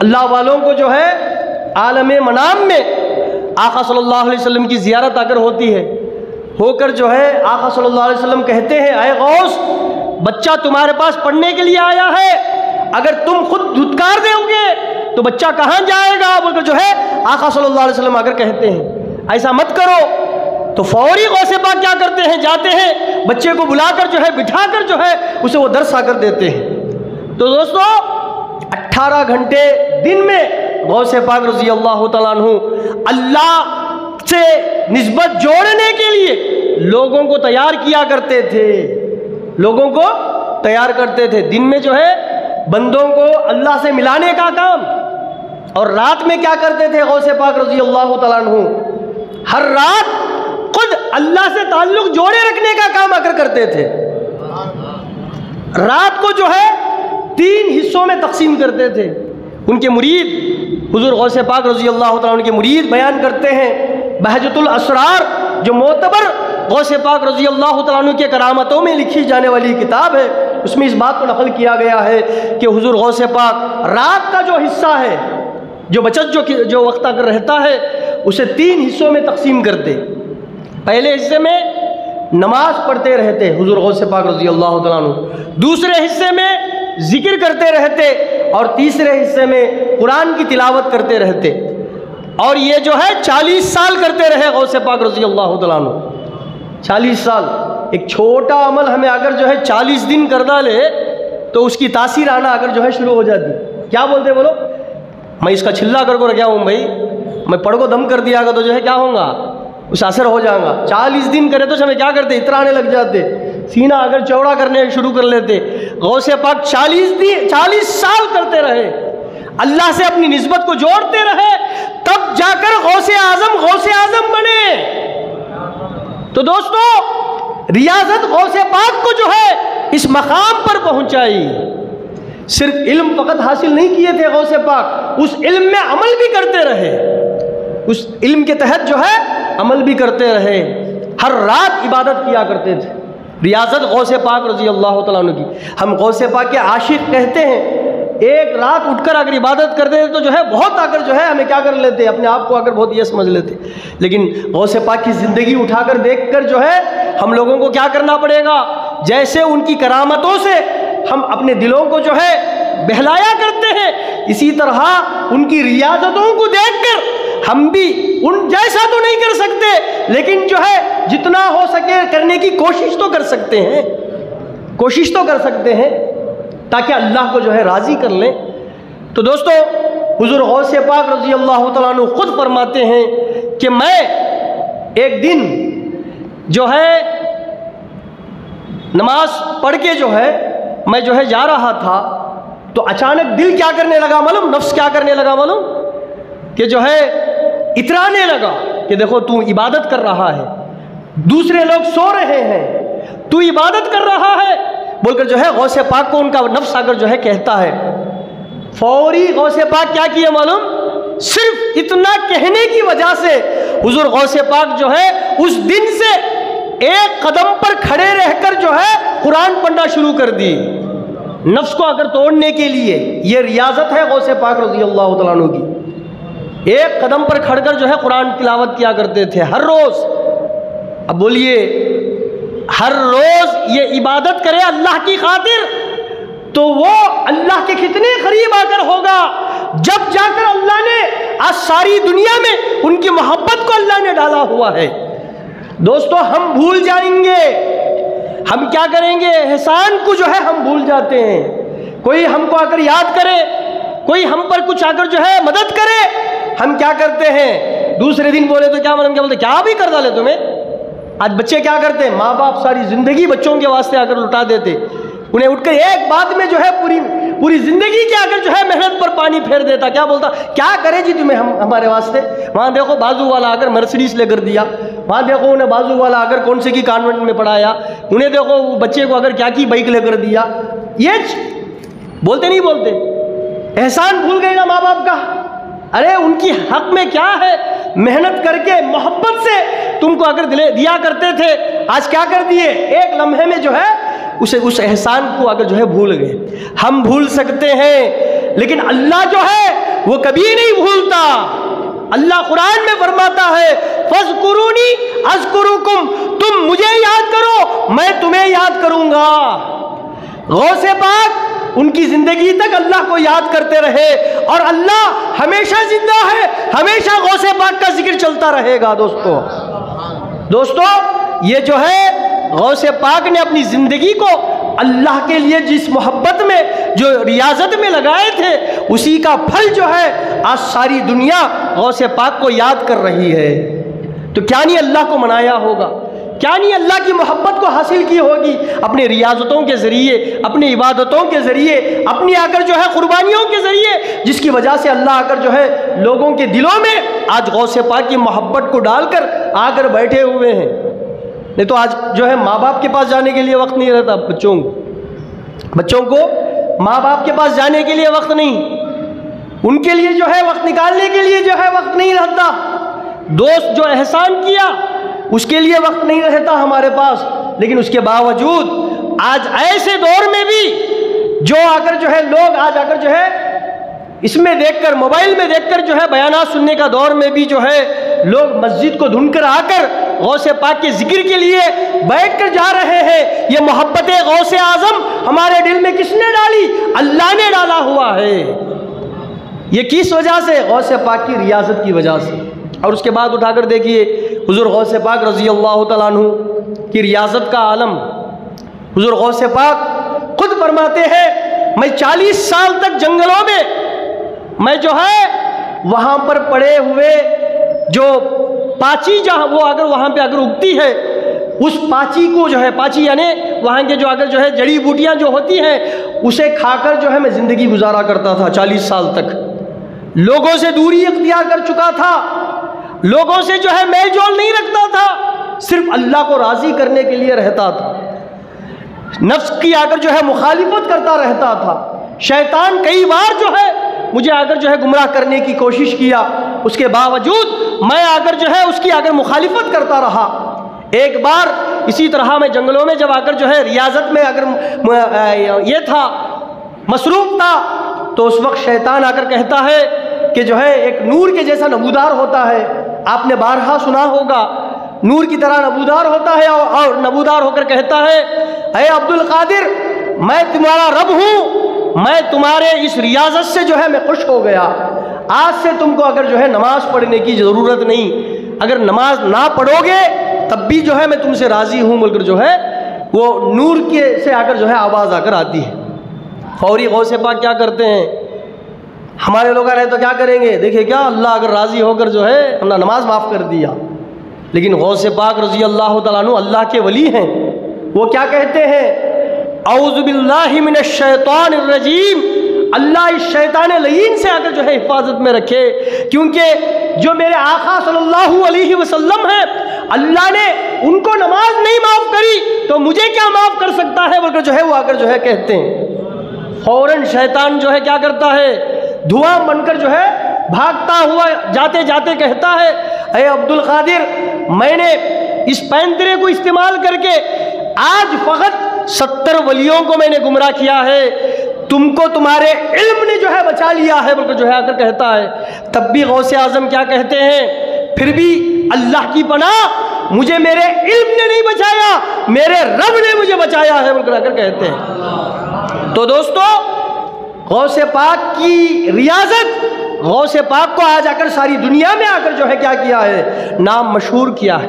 اللہ والوں کو جو ہے عالم منام میں آقا صلی اللہ علیہ وسلم کی زیارت اگر ہوتی ہے، ہو کر جو ہے آقا صلی اللہ علیہ وسلم کہتے ہیں اے غوث، بچہ تمہارے پاس پڑھنے کے لیے آیا ہے، اگر تم خود دھتکار دو گے تو بچہ کہاں جائے گا بول کر جو ہے آقا صلی اللہ علیہ وسلم اگر کہتے ہیں ایسا مت کرو، تو فوری غوث پاک کیا کرتے ہیں، جاتے ہیں بچے کو بلا کر جو ہے بٹھا کر جو ہے اسے وہ درس آ کر دیتے ہیں۔ تو دوستو 18 گھنٹے دن میں غوث پاک رضی اللہ تعالیٰ عنہ اللہ سے نسبت جوڑنے کے لیے لوگوں کو تیار کیا کرتے تھے، لوگوں کو تیار کرتے تھے۔ دن میں جو ہے بندوں کو اللہ سے ملانے کا کام، اور رات میں کیا کرتے تھے غوث پاک رضی اللہ تعالیٰ عنہ، ہر رات خود اللہ سے تعلق جوڑے رکھنے کا کام اگر کرتے تھے۔ رات کو جو ہے 3 حصوں میں تقسیم کرتے تھے۔ ان کے مرید حضور غوث پاک رضی اللہ تعالیٰ عنہ کے مرید بیان کرتے ہیں، بہجت الاسرار جو معتبر غوث پاک رضی اللہ تعالیٰ عنہ کے کرامتوں میں لکھی جانے والی کتاب ہے، اس میں اس بات کو نقل کیا گیا ہے کہ حضور غوث پاک رات کا جو حصہ ہے، جو بچت جو وقت اگر رہتا ہے، اسے 3 حصوں میں تقسیم کرتے۔ پہلے حصے میں نماز پڑھتے رہتے حضور غوث پاک رضی اللہ تعالیٰ عنہ، دوسرے حصے میں ذکر کرتے رہتے، اور تیسرے حصے میں قرآن کی تلاوت کرتے رہتے۔ اور یہ جو ہے 40 سال کرتے رہے غوث پاک رضی اللہ تعالیٰ عنہ، 40 سال۔ ایک چھوٹا عمل ہمیں اگر جو ہے 40 دن کر ڈالے تو اس کی تاثیر آنا اگر جو ہے شروع ہو جاتی۔ کیا بولتے بولو، میں اس کا چھلا کر کیا ہوں بھائی، میں پڑھ کو دم کر دیا گا تو جو ہے کیا ہوگا، اس اثر ہو جائے گا۔ 40 دن کرے تو ہمیں کیا کرتے، اترانے لگ جاتے، سینہ اگر چوڑا کرنے شروع کر لیتے۔ غوث پاک 40 سال کرتے رہے، اللہ سے اپنی نسبت کو جوڑتے رہے، تب جا کر غوث اعظم بنے۔ تو دوستو ریاضت غوث پاک کو جو ہے اس مقام پر پہنچائی۔ صرف علم فقط حاصل نہیں کیے تھے غوث پاک، اس علم میں عمل بھی کرتے رہے، اس علم کے تحت جو ہے عمل بھی کرتے رہے، ہر رات عبادت کیا کرتے تھے۔ ریاضت غوث پاک رضی اللہ تعالیٰ عنہ کی۔ ہم غوث پاک کے عاشق کہتے ہیں، ایک رات اٹھ کر اگر عبادت کرتے تھے تو جو ہے بہت اگر جو ہے ہمیں کیا کر لیتے، اپنے آپ کو اگر بہت یہ سمجھ لیتے، لیکن غوث پاک کی زندگی اٹھا کر دیکھ کر جو ہے ہم لوگوں کو کیا کرنا پڑے گا، جیسے ان کی کرامتوں سے ہم اپنے دلوں کو جو ہے بہلایا کرتے ہیں، اسی طرح ان کی ریاضتوں کو دیکھ کر ہم بھی ان جیسا تو نہیں کر سکتے، لیکن جو ہے جتنا ہو سکے کرنے کی کوشش تو کر سکتے ہیں، کوشش تو کر سکتے ہیں تاکہ اللہ کو جو ہے راضی کر لیں۔ تو دوستو حضور غوث پاک رضی اللہ تعالیٰ عنہ خود فرماتے ہیں کہ میں ایک دن جو ہے نماز پڑھ کے جو ہے میں جو ہے جا رہا تھا، تو اچانک دل کیا کرنے لگا معلوم، نفس کیا کرنے لگا معلوم، کہ جو ہے اترانے لگا کہ دیکھو تو عبادت کر رہا ہے، دوسرے لوگ سو رہے ہیں، تو عبادت کر رہا ہے بول کر جو ہے غوث پاک کو ان کا نفس اگر جو ہے کہتا ہے۔ فوری غوث پاک کیا کیا معلوم، صرف اتنا کہنے کی وجہ سے حضور غوث پاک جو ہے اس دن سے ایک قدم پر کھڑے رہ کر جو ہے قرآن پڑھنا شروع کر دی، نفس کو اگر توڑنے کے لیے۔ یہ ریاضت ہے غوث پاک رضی اللہ تعالیٰ عنہ کی، ایک قدم پر کھڑ کر جو ہے قرآن تلاوت کیا کرتے تھے ہر روز۔ اب بولیے ہر روز یہ عبادت کرے اللہ کی خاطر تو وہ اللہ کے کتنے قریب آ کر ہوگا، جب جا کر اللہ نے آج ساری دنیا میں ان کی محبت کو اللہ نے ڈالا ہوا ہے۔ دوستو ہم بھول جائیں گے، ہم کیا کریں گے، احسان کو جو ہے ہم بھول جاتے ہیں۔ کوئی ہم کو آ کر یاد کرے، کوئی ہم پر کچھ آ کر جو ہے مدد کرے، ہم کیا کرتے ہیں دوسرے دن بولے تو کیا بولتے کیا بھی کر ڈالے تمہیں۔ آج بچے کیا کرتے ہیں، ماں باپ ساری زندگی بچوں کے واسطے آ کر لٹا دیتے، انہیں اٹھ کر ایک بات میں جو ہے پوری زندگی کے اگر جو ہے محنت پر پانی پھیر دیتا، کیا بولتا کیا کرے جی تمہیں ہمارے واسطے۔ وہاں دیکھو بازو والا اگر مرسڈیز لے کر دیا، وہاں دیکھو انہیں بازو والا اگر کون سے کی کانوینٹ میں پڑھایا، انہیں دیکھو بچے کو اگر کیا کی بائک لے کر دیا۔ یہ بولتے نہیں بولتے، احسان بھول گئے نا ماں باپ کا۔ ارے ان کی حق میں کیا ہے، محنت کر کے محبت سے تم کو اگر دیا کرتے تھے، آج کیا کر دیے، ایک لمحے میں جو ہے اس احسان کو اگر جو ہے بھول گئے۔ ہم بھول سکتے ہیں لیکن اللہ جو ہے وہ کبھی نہیں بھولتا، اللہ قرآن میں فرماتا ہے فَاذْكُرُونِي أَذْكُرُكُمْ، تم مجھے یاد کرو میں تمہیں یاد کروں گا۔ غوث پاک ان کی زندگی تک اللہ کو یاد کرتے رہے اور اللہ ہمیشہ زندہ ہے، ہمیشہ غوث پاک کا ذکر چلتا رہے گا۔ دوستو یہ جو ہے غوث پاک نے اپنی زندگی کو اللہ کے لیے جس محبت میں جو ریاضت میں لگائے تھے اسی کا پھل جو ہے آج ساری دنیا غوث پاک کو یاد کر رہی ہے۔ تو کیا نہیں اللہ کو منایا ہوگا، کیا نہیں اللہ کی محبت کو حاصل کی ہوگی اپنے ریاضتوں کے ذریعے، اپنی عبادتوں کے ذریعے، اپنی آ کر جو ہے قربانیوں کے ذریعے، جس کی وجہ سے اللہ آ کر جو ہے لوگوں کے دلوں میں آج غوث پاک کی محبت کو ڈال کر آ کر بیٹھے ہوئے ہیں۔ نہیں تو آج جو ہے ماں باپ کے پاس جانے کے لیے وقت نہیں رہتا، بچوں کو ماں باپ کے پاس جانے کے لیے وقت نہیں، ان کے لیے جو ہے وقت نکالنے کے لیے جو ہے وقت نہیں رہتا، دوست جو احسان کیا اس کے لیے وقت نہیں رہتا ہمارے پاس، لیکن اس کے باوجود آج ایسے دور میں بھی جو آ کر جو ہے لوگ آج آ کر جو ہے اس میں دیکھ کر موبائل میں دیکھ کر جو ہے بیانات سننے کا دور میں بھی جو ہے لوگ مسجد کو ڈھونڈ کر آ کر غوث پاک کے ذکر کے لیے بیٹھ کر جا رہے ہیں۔ یہ محبت غوث اعظم ہمارے دل میں کس نے ڈالی؟ اللہ نے ڈالا ہوا ہے۔ یہ کس وجہ سے؟ غوث پاک کی ریاضت کی وجہ سے۔ اور اس کے بعد اٹھا کر دیکھیے حضور غوث پاک رضی اللہ تعالیٰ عنہ کی ریاضت کا عالم۔ حضور غوث پاک خود فرماتے ہیں میں 40 سال تک جنگلوں میں میں جو ہے وہاں پر پڑے ہوئے جو پاچی جہاں وہ اگر وہاں پہ اگر اگتی ہے اس پاچی کو جو ہے پاچی یعنی وہاں کے جو اگر جو ہے جڑی بوٹیاں جو ہوتی ہیں اسے کھا کر جو ہے میں زندگی گزارا کرتا تھا 40 سال تک۔ لوگوں سے دوری اختیار کر چکا تھا، لوگوں سے جو ہے میل جول نہیں رکھتا تھا، صرف اللہ کو راضی کرنے کے لیے رہتا تھا، نفس کی آ کر جو ہے مخالفت کرتا رہتا تھا۔ شیطان کئی بار جو ہے مجھے آ کر جو ہے گمراہ کرنے کی کوشش کیا، اس کے باوجود میں آ کر جو ہے اس کی آ کر مخالفت کرتا رہا۔ ایک بار اسی طرح میں جنگلوں میں جب آ کر جو ہے ریاضت میں اگر یہ تھا مصروف تھا تو اس وقت شیطان آ کر کہتا ہے کہ جو ہے ایک نور کے جیسا نمودار ہوتا ہے، آپ نے بارہا سنا ہوگا، نور کی طرح نمودار ہوتا ہے اور نمودار ہو کر کہتا ہے اے عبد القادر میں تمہارا رب ہوں، میں تمہارے اس ریاضت سے جو ہے میں خوش ہو گیا، آج سے تم کو اگر جو ہے نماز پڑھنے کی ضرورت نہیں، اگر نماز نہ پڑھو گے تب بھی جو ہے میں تم سے راضی ہوں بول کر جو ہے وہ نور کے سے آ کر جو ہے آواز آ کر آتی ہے۔ فوری غوث پاک کیا کرتے ہیں؟ ہمارے لوگ رہے تو کیا کریں گے؟ دیکھیں کیا اللہ اگر راضی ہو کر جو ہے ہم نے نماز معاف کر دیا، لیکن غوث پاک رضی اللہ تعالیٰ عنہ اللہ کے ولی ہیں، وہ کیا کہتے ہیں؟ اعوذ باللہ من الشیطان الرجیم، اللہ اس شیطان لعین سے آ کر جو ہے حفاظت میں رکھے، کیونکہ جو میرے آقا صلی اللہ علیہ وسلم ہیں اللہ نے ان کو نماز نہیں معاف کری تو مجھے کیا معاف کر سکتا ہے بول کر جو ہے وہ آ کر جو ہے کہتے ہیں۔ فوراً شیطان جو ہے کیا کرتا ہے؟ دھواں بن کر جو ہے بھاگتا ہوا جاتے جاتے کہتا ہے اے عبد القادر میں نے اس پینترے کو استعمال کر کے آج فقط 70 ولیوں کو میں نے گمراہ کیا ہے، تم کو تمہارے علم نے جو ہے بچا لیا ہے بلکہ جو ہے آ کر کہتا ہے۔ تب بھی غوث اعظم کیا کہتے ہیں؟ پھر بھی اللہ کی پناہ مجھے میرے علم نے نہیں بچایا، میرے رب نے مجھے بچایا ہے بلکہ آ کر کہتے ہیں۔ تو دوستو غوث پاک کی ریاضت، غوث پاک کو آج آ کر ساری دنیا میں آ کر جو ہے کیا کیا ہے؟ نام مشہور کیا ہے۔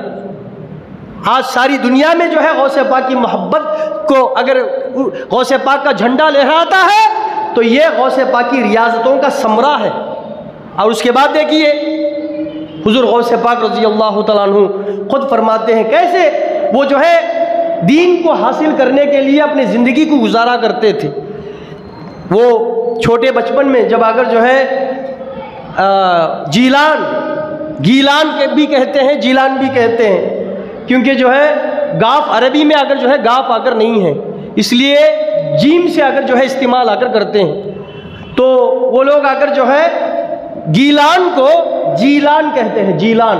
آج ساری دنیا میں جو ہے غوث پاک کی محبت کو اگر غوث پاک کا جھنڈا لہراتا ہے تو یہ غوث پاک کی ریاضتوں کا ثمرہ ہے۔ اور اس کے بعد دیکھیے حضور غوث پاک رضی اللہ تعالیٰ عنہ خود فرماتے ہیں کیسے وہ جو ہے دین کو حاصل کرنے کے لیے اپنی زندگی کو گزارا کرتے تھے۔ وہ چھوٹے بچپن میں جب آ کر جو ہے گیلان کے بھی کہتے ہیں، جیلان بھی کہتے ہیں، کیونکہ جو ہے گاف عربی میں اگر جو ہے گاف آ کر نہیں ہے اس لیے جیم سے اگر جو ہے استعمال آ کر کرتے ہیں، تو وہ لوگ آ کر جو ہے گیلان کو جیلان کہتے ہیں، جیلان۔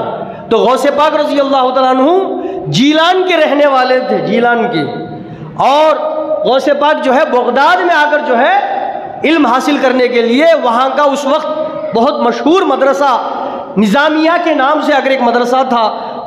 تو غوث پاک رضی اللہ تعالیٰ عنہ جیلان کے رہنے والے تھے، جیلان کے، اور غوث پاک جو ہے بغداد میں آ کر جو ہے علم حاصل کرنے کے لیے وہاں کا اس وقت بہت مشہور مدرسہ نظامیہ کے نام سے اگر ایک مدرسہ تھا،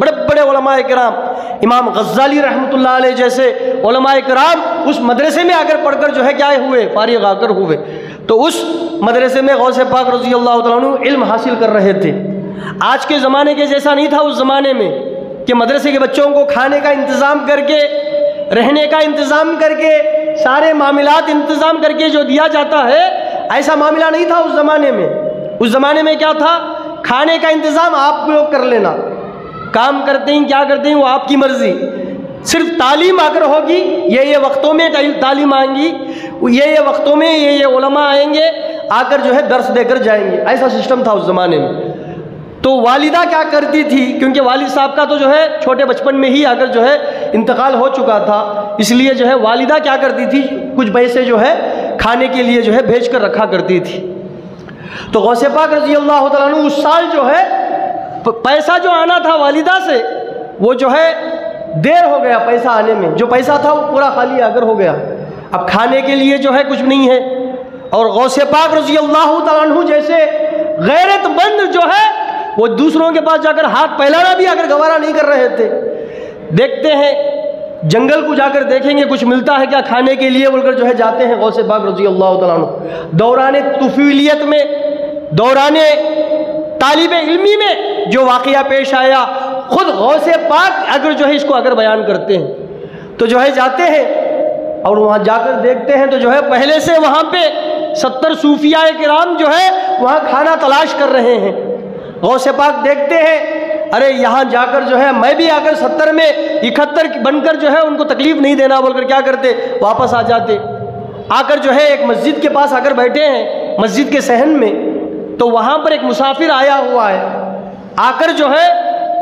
بڑے بڑے علماء کرام، امام غزالی رحمۃ اللہ علیہ جیسے علماء کرام اس مدرسے میں آ کر پڑھ کر جو ہے کیا ہوئے، فارغ آ کر ہوئے۔ تو اس مدرسے میں غوث پاک رضی اللہ تعالیٰ عنہ علم حاصل کر رہے تھے۔ آج کے زمانے کے جیسا نہیں تھا اس زمانے میں کہ مدرسے کے بچوں کو کھانے کا انتظام کر کے، رہنے کا انتظام کر کے، سارے معاملات انتظام کر کے جو دیا جاتا ہے، ایسا معاملہ نہیں تھا اس زمانے میں۔ اس زمانے میں کیا تھا، کھانے کا انتظام آپ لوگ کر لینا، کام کرتے ہیں کیا کرتے ہیں وہ آپ کی مرضی، صرف تعلیم اگر ہوگی، یہ وقتوں میں تعلیم آئیں گی، یہ وقتوں میں یہ علماء آئیں گے، آ کر جو ہے درس دے کر جائیں گے، ایسا سسٹم تھا اس زمانے میں۔ تو والدہ کیا کرتی تھی، کیونکہ والد صاحب کا تو جو ہے چھوٹے بچپن میں ہی آ کر جو ہے انتقال ہو چکا تھا، اس لیے جو ہے والدہ کیا کرتی تھی، کچھ پیسے جو ہے کھانے کے لیے جو ہے بھیج کر رکھا کرتی تھی۔ تو غوث پاک رضی اللہ تعالیٰ عنہ اس سال جو ہے پیسہ جو آنا تھا والدہ سے، وہ جو ہے دیر ہو گیا پیسہ آنے میں، جو پیسہ تھا وہ پورا خالی آ کر ہو گیا، اب کھانے کے لیے جو ہے کچھ نہیں ہے۔ اور غوث پاک رضی اللہ تعالیٰ عنہ جیسے غیرت مند جو ہے وہ دوسروں کے پاس جا کر ہاتھ پھیلانا بھی اگر گوارا نہیں کر رہے تھے۔ دیکھتے ہیں جنگل کو جا کر دیکھیں گے کچھ ملتا ہے کیا کھانے کے لیے بول کر جو ہے جاتے ہیں غوث پاک رضی اللہ تعالیٰ عنہ۔ دوران طفولیت میں، دوران طالب علمی میں جو واقعہ پیش آیا، خود غوث پاک اگر جو ہے اس کو اگر بیان کرتے ہیں تو جو ہے جاتے ہیں اور وہاں جا کر دیکھتے ہیں تو جو ہے پہلے سے وہاں پہ 70 صوفیاء کرام جو ہے وہاں کھانا تلاش کر رہے ہیں۔ غوث پاک دیکھتے ہیں، ارے یہاں جا کر جو ہے میں بھی آ کر 70 میں 71 بن کر جو ہے ان کو تکلیف نہیں دینا بول کر کیا کرتے، واپس آ جاتے۔ آ کر جو ہے ایک مسجد کے پاس آ کر بیٹھے ہیں، مسجد کے صحن میں، تو وہاں پر ایک مسافر آیا ہوا ہے، آ کر جو ہے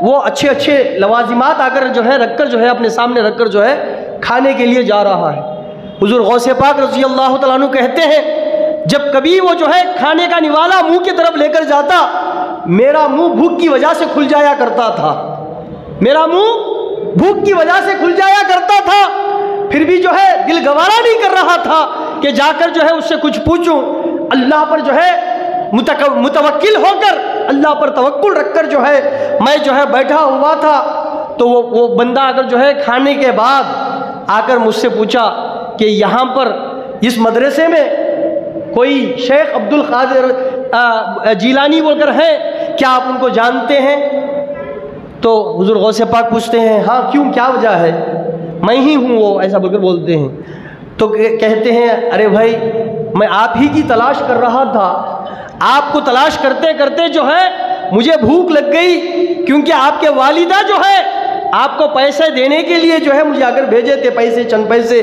وہ اچھے اچھے لوازمات آ کر جو ہے رکھ کر جو ہے اپنے سامنے رکھ کر جو ہے کھانے کے لیے جا رہا ہے۔ حضور غوث پاک رضی اللہ تعالیٰ عنہ کہتے ہیں جب کبھی وہ جو ہے کھانے کا نوالا منہ کی طرف لے کر جاتا، میرا منہ بھوک کی وجہ سے کھل جایا کرتا تھا، میرا منہ بھوک کی وجہ سے کھل جایا کرتا تھا، پھر بھی جو ہے دل گوارا نہیں کر رہا تھا کہ جا کر جو ہے اس سے کچھ پوچھوں۔ اللہ پر جو ہے متوکل ہو کر، اللہ پر توکل رکھ کر جو ہے میں جو ہے بیٹھا ہوا تھا، تو وہ بندہ اگر جو ہے کھانے کے بعد آ کر مجھ سے پوچھا کہ یہاں پر اس مدرسے میں کوئی شیخ عبد القادر جیلانی بول کر ہے، کیا آپ ان کو جانتے ہیں؟ تو حضور غوث پاک پوچھتے ہیں ہاں کیوں، کیا وجہ ہے؟ میں ہی ہوں وہ، ایسا بول کر بولتے ہیں۔ تو کہتے ہیں ارے بھائی میں آپ ہی کی تلاش کر رہا تھا، آپ کو تلاش کرتے کرتے جو ہے مجھے بھوک لگ گئی، کیونکہ آپ کے والدہ جو ہے آپ کو پیسے دینے کے لیے جو ہے مجھے اگر بھیجے تھے پیسے، چند پیسے،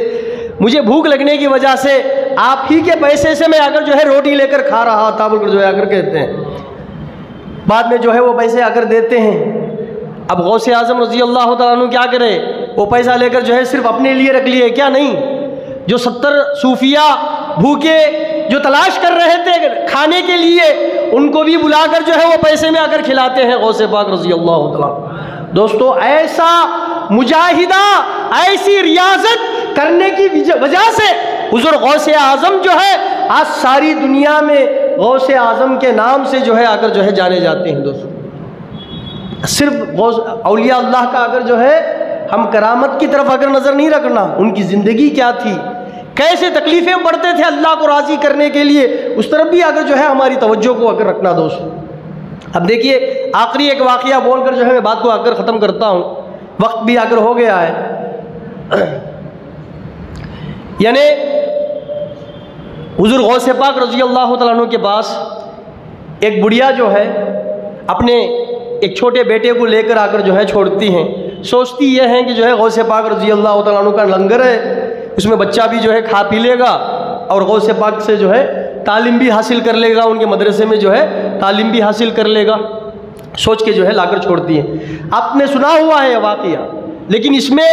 مجھے بھوک لگنے کی وجہ سے آپ ہی کے پیسے سے میں اگر جو ہے روٹی لے کر کھا رہا تھا بول کر جو ہے اگر کہتے ہیں۔ بعد میں جو ہے وہ پیسے اگر دیتے ہیں۔ اب غوث اعظم رضی اللہ تعالیٰ عنہ کیا کرے، وہ پیسہ لے کر جو ہے صرف اپنے لیے رکھ لیے کیا؟ نہیں، جو 70 صوفیاء بھوکے جو تلاش کر رہے تھے کھانے کے لیے، ان کو بھی بلا کر جو ہے وہ پیسے میں آ کر کھلاتے ہیں غوث پاک رضی اللہ تعالیٰ۔ دوستو ایسا مجاہدہ، ایسی ریاضت کرنے کی وجہ سے حضور غوث اعظم جو ہے آج ساری دنیا میں غوث اعظم کے نام سے جو ہے آ کر جو ہے جانے جاتے ہیں۔ دوستو صرف اولیاء اللہ کا اگر جو ہے ہم کرامت کی طرف اگر نظر نہیں رکھنا، ان کی زندگی کیا تھی، کیسے تکلیفیں پڑتے تھے اللہ کو راضی کرنے کے لیے، اس طرف بھی اگر جو ہے ہماری توجہ کو اگر رکھنا۔ دوستو اب دیکھیے آخری ایک واقعہ بول کر جو ہے میں بات کو اگر ختم کرتا ہوں، وقت بھی اگر ہو گیا ہے۔ یعنی حضور غوث پاک رضی اللہ تعالیٰ عنہ کے پاس ایک بڑھیا جو ہے اپنے ایک چھوٹے بیٹے کو لے کر آ کر جو ہے چھوڑتی ہیں، سوچتی یہ ہے کہ جو ہے غوث پاک رضی اللہ تعالیٰ عنہ کا لنگر ہے، اس میں بچہ بھی جو ہے کھا پی لے گا اور غوث پاک سے جو ہے تعلیم بھی حاصل کر لے گا، ان کے مدرسے میں جو ہے تعلیم بھی حاصل کر لے گا، سوچ کے جو ہے لا کر چھوڑتی ہیں۔ آپ نے سنا ہوا ہے یہ واقعہ، لیکن اس میں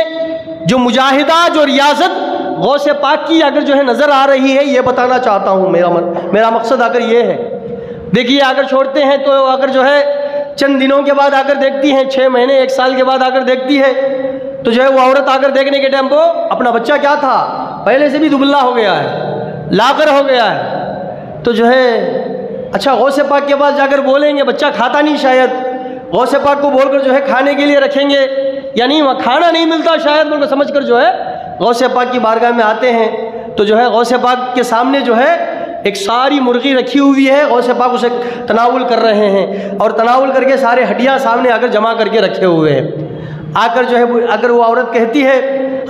جو مجاہدہ، جو ریاضت غوث پاک کی اگر جو ہے نظر آ رہی ہے، یہ بتانا چاہتا ہوں، میرا مقصد اگر یہ ہے۔ دیکھیے اگر چھوڑتے ہیں تو اگر جو ہے چند دنوں کے بعد آ کر دیکھتی ہیں، 6 مہینے 1 سال کے بعد آ کر دیکھتی ہے، تو جو ہے وہ عورت آ کر دیکھنے کے ٹائم کو اپنا بچہ کیا تھا، پہلے سے بھی دبلا ہو گیا ہے، لاغر ہو گیا ہے، تو جو ہے اچھا غوث پاک کے پاس جا کر بولیں گے، بچہ کھاتا نہیں شاید، غوث پاک کو بول کر جو ہے کھانے کے لیے رکھیں گے، یا نہیں وہاں کھانا نہیں ملتا شاید بول کر سمجھ کر جو ہے غوث پاک کی بارگاہ میں آتے ہیں، تو جو ہے غوث پاک کے سامنے جو ہے ایک ساری مرغی رکھی ہوئی ہے، غوث پاک اسے تناول کر رہے ہیں، اور تناول کر کے سارے ہڈیاں سامنے آ کر جمع کر کے رکھے ہوئے ہیں۔ آ کر جو ہے اگر وہ عورت کہتی ہے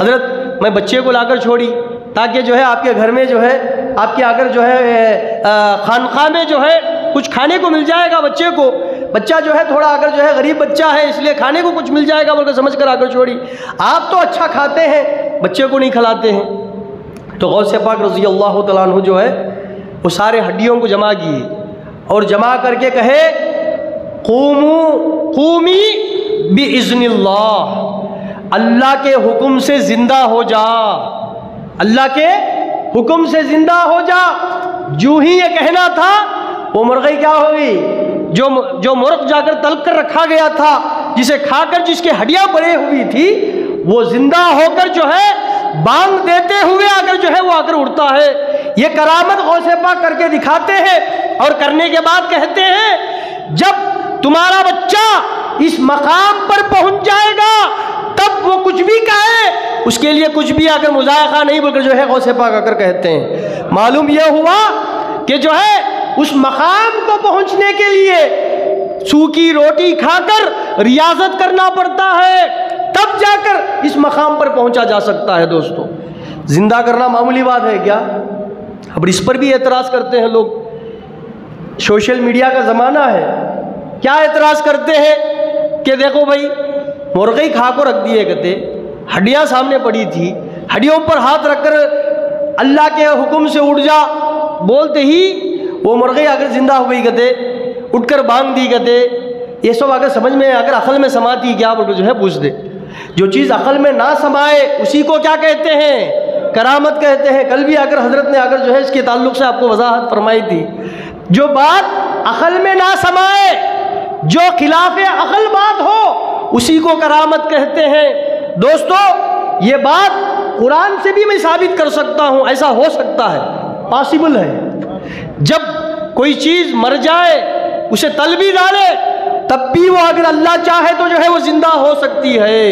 حضرت میں بچے کو لا کر چھوڑی تاکہ جو ہے آپ کے گھر میں جو ہے آپ کے اگر جو ہے خانقاہ میں جو ہے کچھ کھانے کو مل جائے گا بچے کو، بچہ جو ہے تھوڑا اگر جو ہے غریب بچہ ہے اس لیے کھانے کو کچھ مل جائے گا بول کر سمجھ کر آ کر چھوڑی، آپ تو اچھا کھاتے ہیں بچے کو نہیں کھلاتے ہیں۔ تو غوث پاک رضی اللہ تعالیٰ عنہ جو ہے وہ سارے ہڈیوں کو جمع کیے اور جمع کر کے کہے قومی بِإِذْنِ اللہ، اللہ کے حکم سے زندہ ہو جا، اللہ کے حکم سے زندہ ہو جا۔ جو ہی یہ کہنا تھا وہ مرغی کیا ہوگی، جو مرغ جا کر تلپ کر رکھا گیا تھا، جسے کھا کر جس کے ہڈیاں پڑی ہوئی تھی، وہ زندہ ہو کر جو ہے بانگ دیتے ہوئے اگر جو ہے وہ آ کر اڑتا ہے۔ یہ کرامت غوث پاک کر کے دکھاتے ہیں، اور کرنے کے بعد کہتے ہیں جب تمہارا بچہ اس مقام پر پہنچ جائے گا تب وہ کچھ بھی کہے اس کے لیے کچھ بھی اگر مذائقہ نہیں بول کر جو ہے غوث پاک آ کر کہتے ہیں۔ معلوم یہ ہوا کہ جو ہے اس مقام کو پہنچنے کے لیے سوکھی روٹی کھا کر ریاضت کرنا پڑتا ہے، تب جا کر اس مقام پر پہنچا جا سکتا ہے۔ دوستو زندہ کرنا معمولی بات ہے کیا؟ اب اس پر بھی اعتراض کرتے ہیں لوگ، سوشل میڈیا کا زمانہ ہے، کیا اعتراض کرتے ہیں کہ دیکھو بھائی مرغی کھا کو رکھ دیے کہتے، ہڈیاں سامنے پڑی تھی، ہڈیوں پر ہاتھ رکھ کر اللہ کے حکم سے اٹھ جا بولتے ہی وہ مرغی اگر زندہ ہو گئی کہتے، اٹھ کر بانگ دی کہتے، یہ سب اگر سمجھ میں اگر عقل میں سماتی کیا بول کر جو ہے پوچھ دے۔ جو چیز عقل میں نہ سمائے اسی کو کیا کہتے ہیں؟ کرامت کہتے ہیں۔ کل بھی اگر حضرت نے اگر جو ہے اس کے تعلق سے آپ کو وضاحت فرمائی تھی، جو بات عقل میں نہ سمائے، جو خلاف عقل بات ہو اسی کو کرامت کہتے ہیں۔ دوستو یہ بات قرآن سے بھی میں ثابت کر سکتا ہوں، ایسا ہو سکتا ہے، پاسبل ہے۔ جب کوئی چیز مر جائے اسے تل بھی ڈالے تب بھی وہ اگر اللہ چاہے تو جو ہے وہ زندہ ہو سکتی ہے،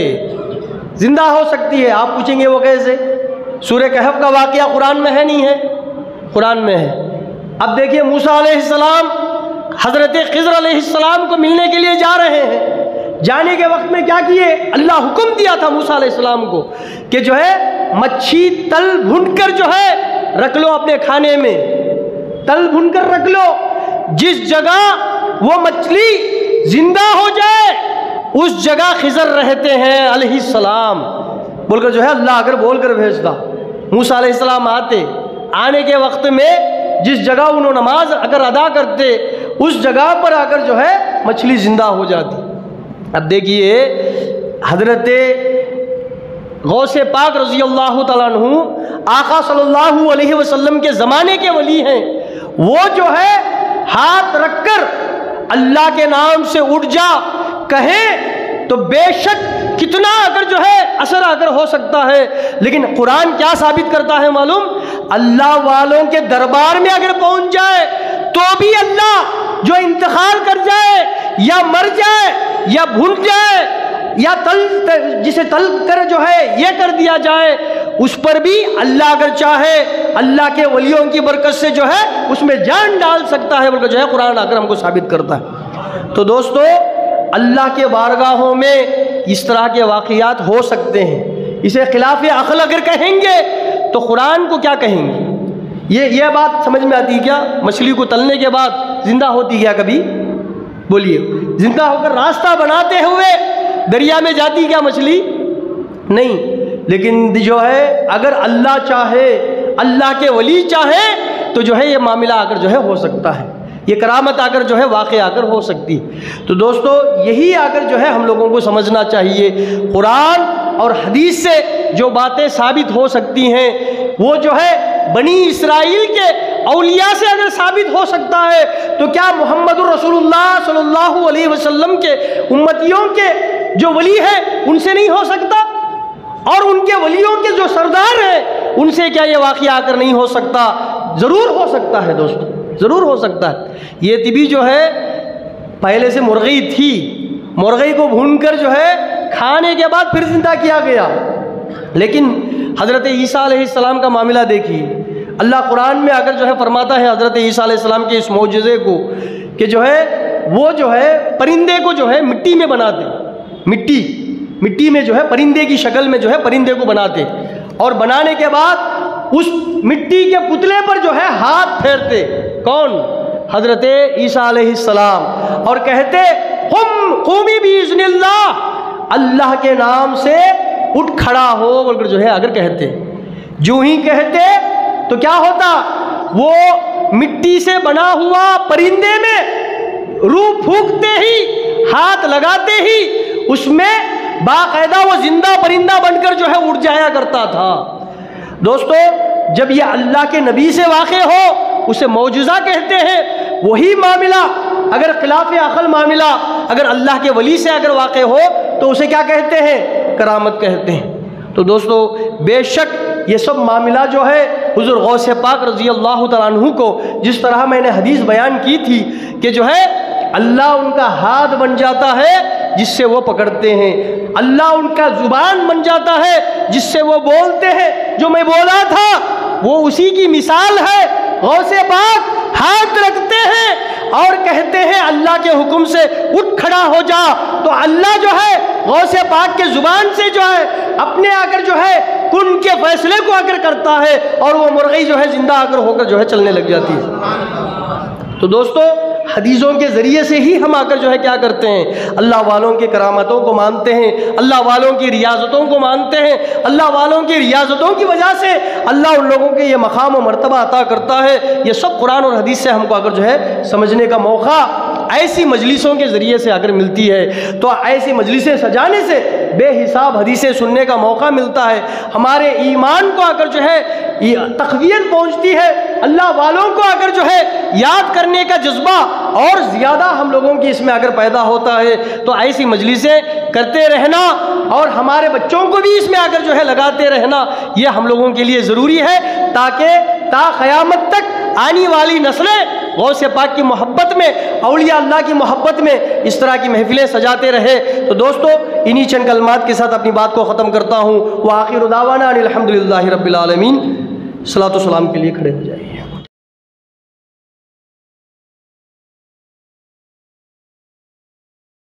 زندہ ہو سکتی ہے۔ آپ پوچھیں گے وہ کیسے؟ سورہ کہف کا واقعہ قرآن میں ہے نہیں ہے؟ قرآن میں ہے۔ اب دیکھیے موسیٰ علیہ السلام حضرت خضر علیہ السلام کو ملنے کے لیے جا رہے ہیں، جانے کے وقت میں کیا کیے؟ اللہ حکم دیا تھا موسیٰ علیہ السلام کو کہ جو ہے مچھی تل بھون کر جو ہے رکھ لو اپنے کھانے میں، تل بھون کر رکھ لو، جس جگہ وہ مچھلی زندہ ہو جائے اس جگہ خضر رہتے ہیں علیہ السلام بول کر جو ہے اللہ اگر بول کر بھیجتا۔ موسیٰ علیہ السلام آنے کے وقت میں جس جگہ انہوں نماز اگر ادا کرتے اس جگہ پر آ کر جو ہے مچھلی زندہ ہو جاتی۔ اب دیکھیے حضرت غوث پاک رضی اللہ تعالیٰ عنہ آقا صلی اللہ علیہ وسلم کے زمانے کے ولی ہیں، وہ جو ہے ہاتھ رکھ کر اللہ کے نام سے اٹھ جا کہیں تو بے شک کتنا اگر جو ہے اثر اگر ہو سکتا ہے، لیکن قرآن کیا ثابت کرتا ہے معلوم؟ اللہ والوں کے دربار میں اگر پہنچ جائے تو بھی اللہ جو انتقال کر جائے یا مر جائے یا بھول جائے یا جسے تل کر جو ہے یہ کر دیا جائے، اس پر بھی اللہ اگر چاہے اللہ کے ولیوں کی برکت سے جو ہے اس میں جان ڈال سکتا ہے بلکہ جو ہے قرآن اگر ہم کو ثابت کرتا ہے۔ تو دوستو اللہ کے بارگاہوں میں اس طرح کے واقعات ہو سکتے ہیں، اسے خلاف عقل اگر کہیں گے تو قرآن کو کیا کہیں گے؟ یہ بات سمجھ میں آتی ہے کیا؟ مچھلی کو تلنے کے بعد زندہ ہوتی کیا کبھی؟ بولیے، زندہ ہو کر راستہ بناتے ہوئے دریا میں جاتی کیا مچھلی؟ نہیں، لیکن جو ہے اگر اللہ چاہے اللہ کے ولی چاہے تو جو ہے یہ معاملہ اگر جو ہے ہو سکتا ہے، یہ کرامت اگر جو ہے واقع اگر ہو سکتی۔ تو دوستو یہی اگر جو ہے ہم لوگوں کو سمجھنا چاہیے، قرآن اور حدیث سے جو باتیں ثابت ہو سکتی ہیں وہ جو ہے بنی اسرائیل کے اولیاء سے اگر ثابت ہو سکتا ہے تو کیا محمد الرسول اللہ صلی اللہ علیہ وسلم کے امتیوں کے جو ولی ہیں ان سے نہیں ہو سکتا؟ اور ان کے ولیوں کے جو سردار ہیں ان سے کیا یہ واقعہ آ کر نہیں ہو سکتا؟ ضرور ہو سکتا ہے دوستو، ضرور ہو سکتا ہے۔ یہ طبی جو ہے پہلے سے مرغی تھی، مرغی کو بھون کر جو ہے کھانے کے بعد پھر زندہ کیا گیا، لیکن حضرت عیسیٰ علیہ السلام کا معاملہ دیکھیے، اللہ قرآن میں اگر جو ہے فرماتا ہے حضرت عیسیٰ علیہ السلام کے اس معجزے کو کہ جو ہے وہ جو ہے پرندے کو جو ہے مٹی میں بناتے، مٹی میں جو ہے پرندے کی شکل میں جو ہے پرندے کو بناتے، اور بنانے کے بعد اس مٹی کے پتلے پر جو ہے ہاتھ پھیرتے، کون؟ حضرت عیسیٰ علیہ السلام، اور کہتے قومی باذن اللہ کے نام سے اٹھ کھڑا ہو بول کر جو ہے اگر کہتے، جو ہی کہتے تو کیا ہوتا؟ وہ مٹی سے بنا ہوا پرندے میں روح پھونکتے ہی، ہاتھ لگاتے ہی اس میں باقاعدہ وہ زندہ پرندہ بن کر جو ہے اڑ جایا کرتا تھا۔ دوستو جب یہ اللہ کے نبی سے واقع ہو اسے معجزہ کہتے ہیں، وہی معاملہ اگر خلاف عقل معاملہ اگر اللہ کے ولی سے اگر واقع ہو تو اسے کیا کہتے ہیں؟ کرامت کہتے ہیں۔ تو دوستو بے شک یہ سب معاملہ جو ہے حضور غوث پاک رضی اللہ تعالیٰ عنہ کو، جس طرح میں نے حدیث بیان کی تھی کہ جو ہے اللہ ان کا ہاتھ بن جاتا ہے جس سے وہ پکڑتے ہیں، اللہ ان کا زبان بن جاتا ہے جس سے وہ بولتے ہیں۔ جو میں بولا تھا وہ اسی کی مثال ہے، غوث پاک ہاتھ رکھتے ہیں اور کہتے ہیں اللہ کے حکم سے اٹھ کھڑا ہو جا، تو اللہ جو ہے غوث پاک کے زبان سے جو ہے اپنے آ کر جو ہے کن کے فیصلے کو آ کر کرتا ہے، اور وہ مرغی جو ہے زندہ آ کر ہو کر جو ہے چلنے لگ جاتی ہے۔ تو دوستو حدیثوں کے ذریعے سے ہی ہم آ کر جو ہے کیا کرتے ہیں؟ اللہ والوں کی کرامتوں کو مانتے ہیں، اللہ والوں کی ریاضتوں کو مانتے ہیں، اللہ والوں کی ریاضتوں کی وجہ سے اللہ ان لوگوں کے یہ مقام و مرتبہ عطا کرتا ہے۔ یہ سب قرآن اور حدیث سے ہم کو اگر جو ہے سمجھنے کا موقع ایسی مجلسوں کے ذریعے سے اگر ملتی ہے تو ایسی مجلسیں سجانے سے بے حساب حدیثیں سننے کا موقع ملتا ہے، ہمارے ایمان کو اگر جو ہے تقویت پہنچتی ہے، اللہ والوں کو اگر جو ہے یاد کرنے کا جذبہ اور زیادہ ہم لوگوں کی اس میں اگر پیدا ہوتا ہے تو ایسی مجلسیں کرتے رہنا اور ہمارے بچوں کو بھی اس میں اگر جو ہے لگاتے رہنا یہ ہم لوگوں کے لیے ضروری ہے، تاکہ تا قیامت تک آنے والی نسلیں غوث پاک کی محبت میں، اولیاء اللہ کی محبت میں اس طرح کی محفلیں سجاتے رہے۔ تو دوستو انہی چند کلمات کے ساتھ اپنی بات کو ختم کرتا ہوں۔ وآخر دعوانا الحمدللہ رب العالمین۔ صلاۃ و سلام کے لیے کھڑے ہو جائیے۔